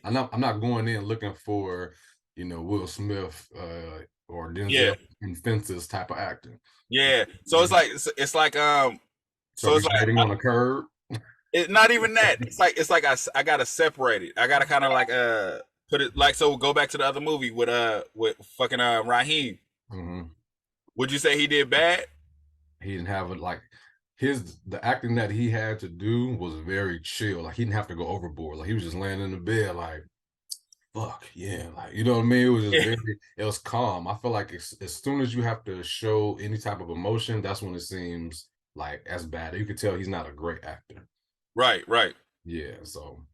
I'm not going in looking for Will Smith or Denzel in Fences type of acting. Yeah, so it's like so it's like on a curb. It's not even that. It's like I gotta separate it. I gotta kind of like put it like so. Go back to the other movie with fucking Raheem. Mm-hmm. Would you say he did bad? He didn't have it like the acting that he had to do was very chill. Like he didn't have to go overboard. Like he was just laying in the bed like, fuck yeah, like you know what I mean. It was just it was calm. I feel like as soon as you have to show any type of emotion, that's when it seems like as bad. You could tell he's not a great actor. Right. Yeah. So.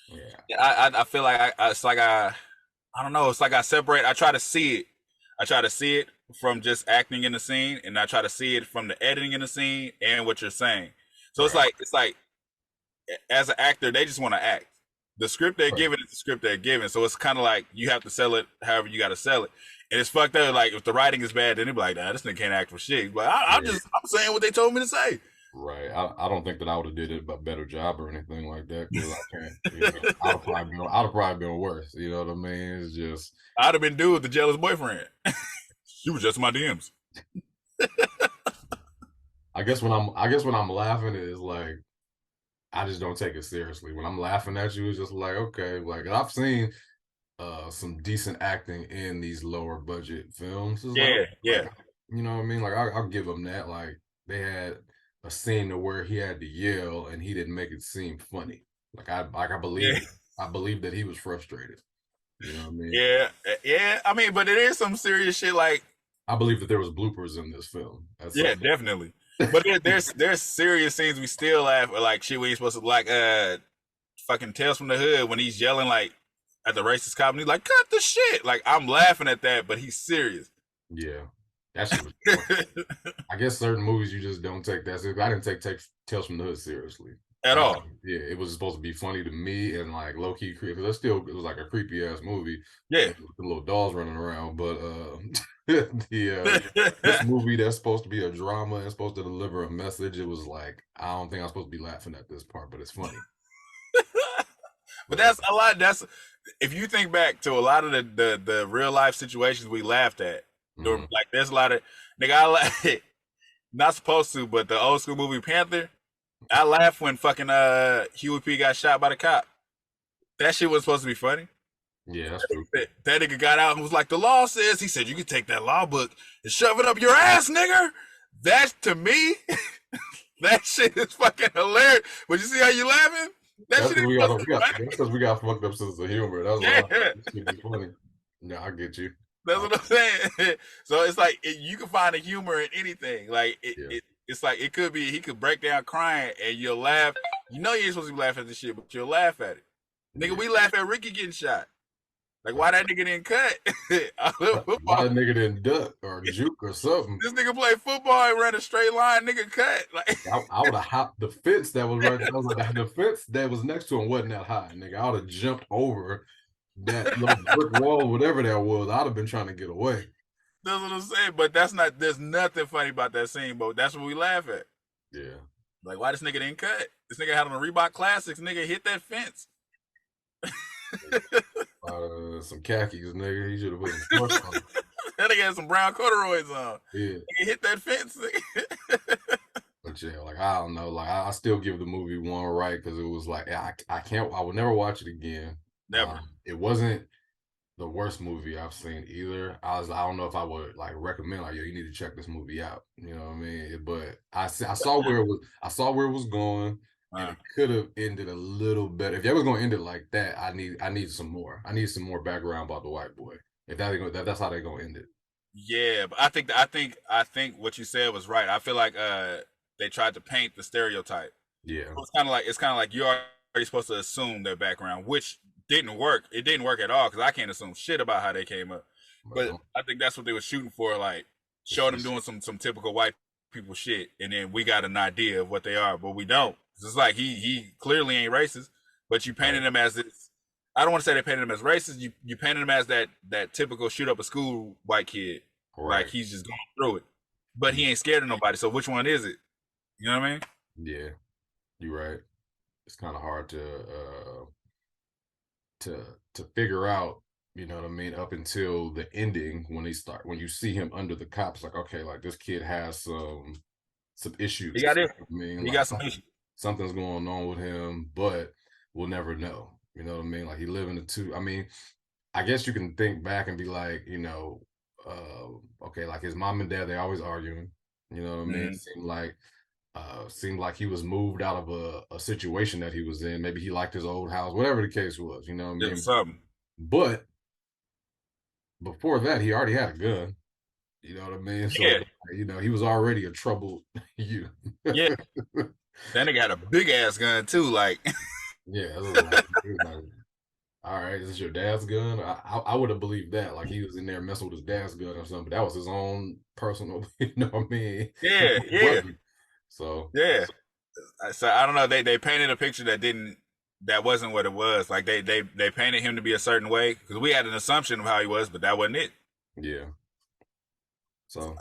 Yeah. I feel like it's like I don't know. It's like I separate. I try to see it. from just acting in the scene, and I try to see it from the editing in the scene and what you're saying. So Right. it's like as an actor, they just want to act. The script they're given is the script they're given. So it's kind of like you have to sell it however you got to sell it. And it's fucked up. Like if the writing is bad, then they'll be like, nah, this nigga can't act for shit. But I'm saying what they told me to say. Right. I don't think that I would have did a better job or anything like that, because I can't. You know, I'd have probably been worse. You know what I mean? It's just I'd have been dude with the jealous boyfriend. She was just in my DMs. I guess when I'm laughing, it is like I just don't take it seriously. When I'm laughing at you, it's just like, okay, like I've seen some decent acting in these lower budget films. It's Yeah. like, you know what I mean? Like I'll give them that. Like they had a scene to where he had to yell and he didn't make it seem funny. Like I believe that he was frustrated. You know what I mean? Yeah. I mean, but it is some serious shit. Like I believe that there was bloopers in this film. Definitely. But there's serious scenes we still laugh at, like shit we ain't supposed to, like fucking Tales from the Hood when he's yelling like at the racist cop and he's like, cut the shit. Like I'm laughing at that, but he's serious. Yeah. That shit was funny. I guess certain movies you just don't take that seriously. I didn't take Tales from the Hood seriously. At all. Yeah, it was supposed to be funny to me and like low key creepy. Because it was like a creepy ass movie. Yeah. With the little dolls running around. But this movie that's supposed to be a drama and supposed to deliver a message, it was like, I don't think I'm supposed to be laughing at this part, but it's funny. But that's a lot. That's if you think back to a lot of the real life situations we laughed at. Like there's a lot of nigga, I like not supposed to, but the old school movie Panther, I laughed when fucking Huey P got shot by the cop. That shit was supposed to be funny. Yeah, that's true. That nigga got out and was like, the law says, he said, you can take that law book and shove it up your ass, nigga. That to me, that shit is fucking hilarious. But you see how you laughing? That's because we got fucked up sense of humor. That's why it should be funny. Yeah, I get you. That's what I'm saying. So it's like you can find the humor in anything. Like it's like it could be he could break down crying and you'll laugh. You know you ain't supposed to be laughing at this shit, but you'll laugh at it. Nigga, we laugh at Ricky getting shot. Like why that nigga didn't cut? Why that nigga didn't duck or juke or something? This nigga played football and ran a straight line. Nigga cut. Like I would have hopped the fence that was right. I was like the fence that was next to him wasn't that high, nigga. I would have jumped over that little brick wall, whatever that was. I'd have been trying to get away. That's what I'm saying. But there's nothing funny about that scene, but that's what we laugh at. Yeah. Like, why this nigga didn't cut? This nigga had on a Reebok Classics, nigga hit that fence. Some khakis, nigga. He should have put some shorts on. That nigga had some brown corduroys on. Yeah. Nigga hit that fence, nigga. But yeah, like I don't know. Like I still give the movie one right because it was like I would never watch it again. Never. It wasn't the worst movie I've seen either. I don't know if I would like recommend like, yo, you need to check this movie out. You know what I mean? But I saw where it was going, and it could have ended a little better. If y'all was gonna end it like that, I need some more. I need some more background about the white boy. If that's how they're gonna end it. Yeah, but I think what you said was right. I feel like they tried to paint the stereotype. Yeah. It's kind of like you're already supposed to assume their background, which didn't work. It didn't work at all because I can't assume shit about how they came up. But I think that's what they were shooting for, like show them doing some typical white people shit, and then we got an idea of what they are, but we don't. It's like he clearly ain't racist, but you painted him as this. I don't want to say they painted him as racist. You painted him as that typical shoot up a school white kid, right. Like he's just going through it, but he ain't scared of nobody. So which one is it? You know what I mean? Yeah, you're right. It's kind of hard to figure out, you know what I mean, up until the ending when you see him under the cops, like, okay, like this kid has some issues. He got it. I mean, he like, got some issues. Something's going on with him, but we'll never know. You know what I mean? Like he live in the two. I mean, I guess you can think back and be like, you know, okay, like his mom and dad, they always arguing. You know what I mean? It seemed like he was moved out of a situation that he was in. Maybe he liked his old house, whatever the case was, you know what I mean? Something. But before that, he already had a gun. You know what I mean? So, you know, he was already a troubled youth. Yeah. That nigga had a big ass gun too, like. Yeah. all right, is this your dad's gun? I would have believed that. Like he was in there messing with his dad's gun or something, but that was his own personal, you know what I mean? Yeah, yeah. Weapon. So yeah. So I don't know. They painted a picture that wasn't what it was. Like they painted him to be a certain way because we had an assumption of how he was, but that wasn't it. Yeah. So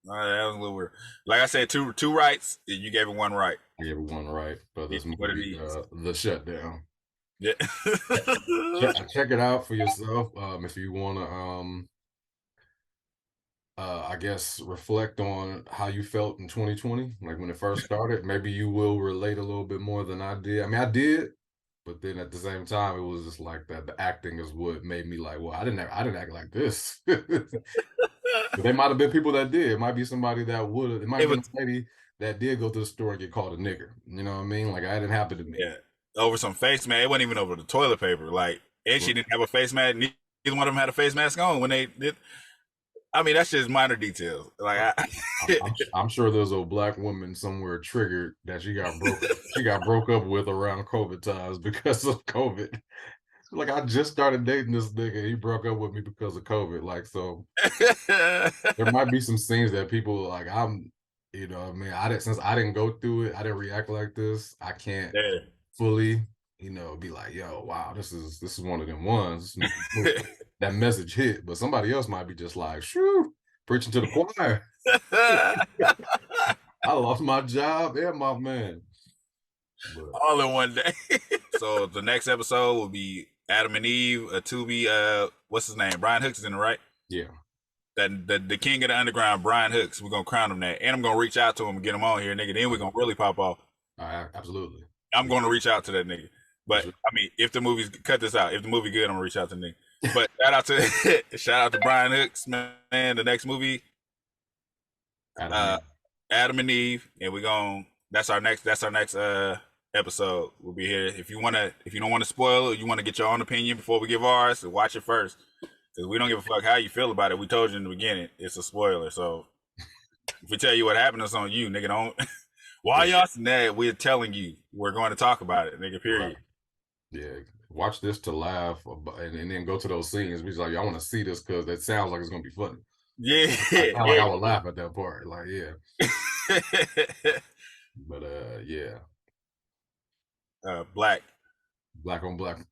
that was a little weird. Like I said, two rights. You gave it one right. I gave it one right for this What it movie, is. The Shutdown. Yeah. check it out for yourself. If you want to, I guess reflect on how you felt in 2020, like when it first started. Maybe you will relate a little bit more than I did. I mean, I did, but then at the same time, it was just like that. The acting is what made me like, well, I didn't act like this. But there might have been people that did. It might be somebody that would have. It might have been a lady that did go to the store and get called a nigger. You know what I mean? Like, that didn't happen to me. Yeah. Over some face mask. It wasn't even over the toilet paper. Like, and she didn't have a face mask. Neither one of them had a face mask on when they did. I mean, that's just minor details. Like, I'm sure there's a black woman somewhere triggered that she got broke up with around COVID times because of COVID. Like, I just started dating this nigga. He broke up with me because of COVID. Like, so there might be some scenes that people like. You know, I mean, since I didn't go through it, I didn't react like this. I can't fully, you know, be like, yo, wow, this is one of them ones. That message hit, but somebody else might be just like, shoo, preaching to the choir. I lost my job and my man. But all in one day. So the next episode will be Adam and Eve, a tubi. What's his name? Brian Hooks is in it, right? Yeah. The king of the underground, Brian Hooks. We're gonna crown him that, and I'm gonna reach out to him and get him on here, nigga. Then we're gonna really pop off. Absolutely. I'm gonna reach out to that nigga. But I mean, if the movie's cut this out, if the movie good, I'm gonna reach out to the nigga. But shout out to Brian Hooks, man. The next movie, Adam and Eve, and that's our next episode. We'll be here. If you don't want to spoil it, you want to get your own opinion before we give ours, so watch it first. Because we don't give a fuck how you feel about it. We told you in the beginning, it's a spoiler. So if we tell you what happened, it's on you, nigga. Don't. Why y'all saying that? We're telling you. We're going to talk about it, nigga. Period. Right. Yeah. Watch this to laugh, and then go to those scenes. We're like, I want to see this because it sounds like it's gonna be funny. Yeah. I would laugh at that part. Like, yeah. But yeah. Black on black.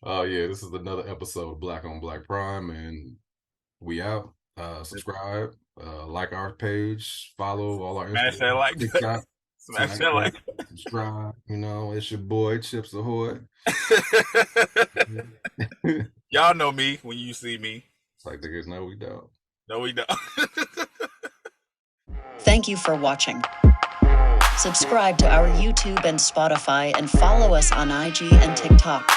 Oh yeah, this is another episode of Black on Black Prime, and we out. Subscribe, like our page, follow all our Instagram, TikTok, smash that like, subscribe. You know, it's your boy Chips Ahoy. Y'all know me when you see me. It's like niggas, no, we don't. No, we don't. Thank you for watching. Subscribe to our YouTube and Spotify and follow us on IG and TikTok.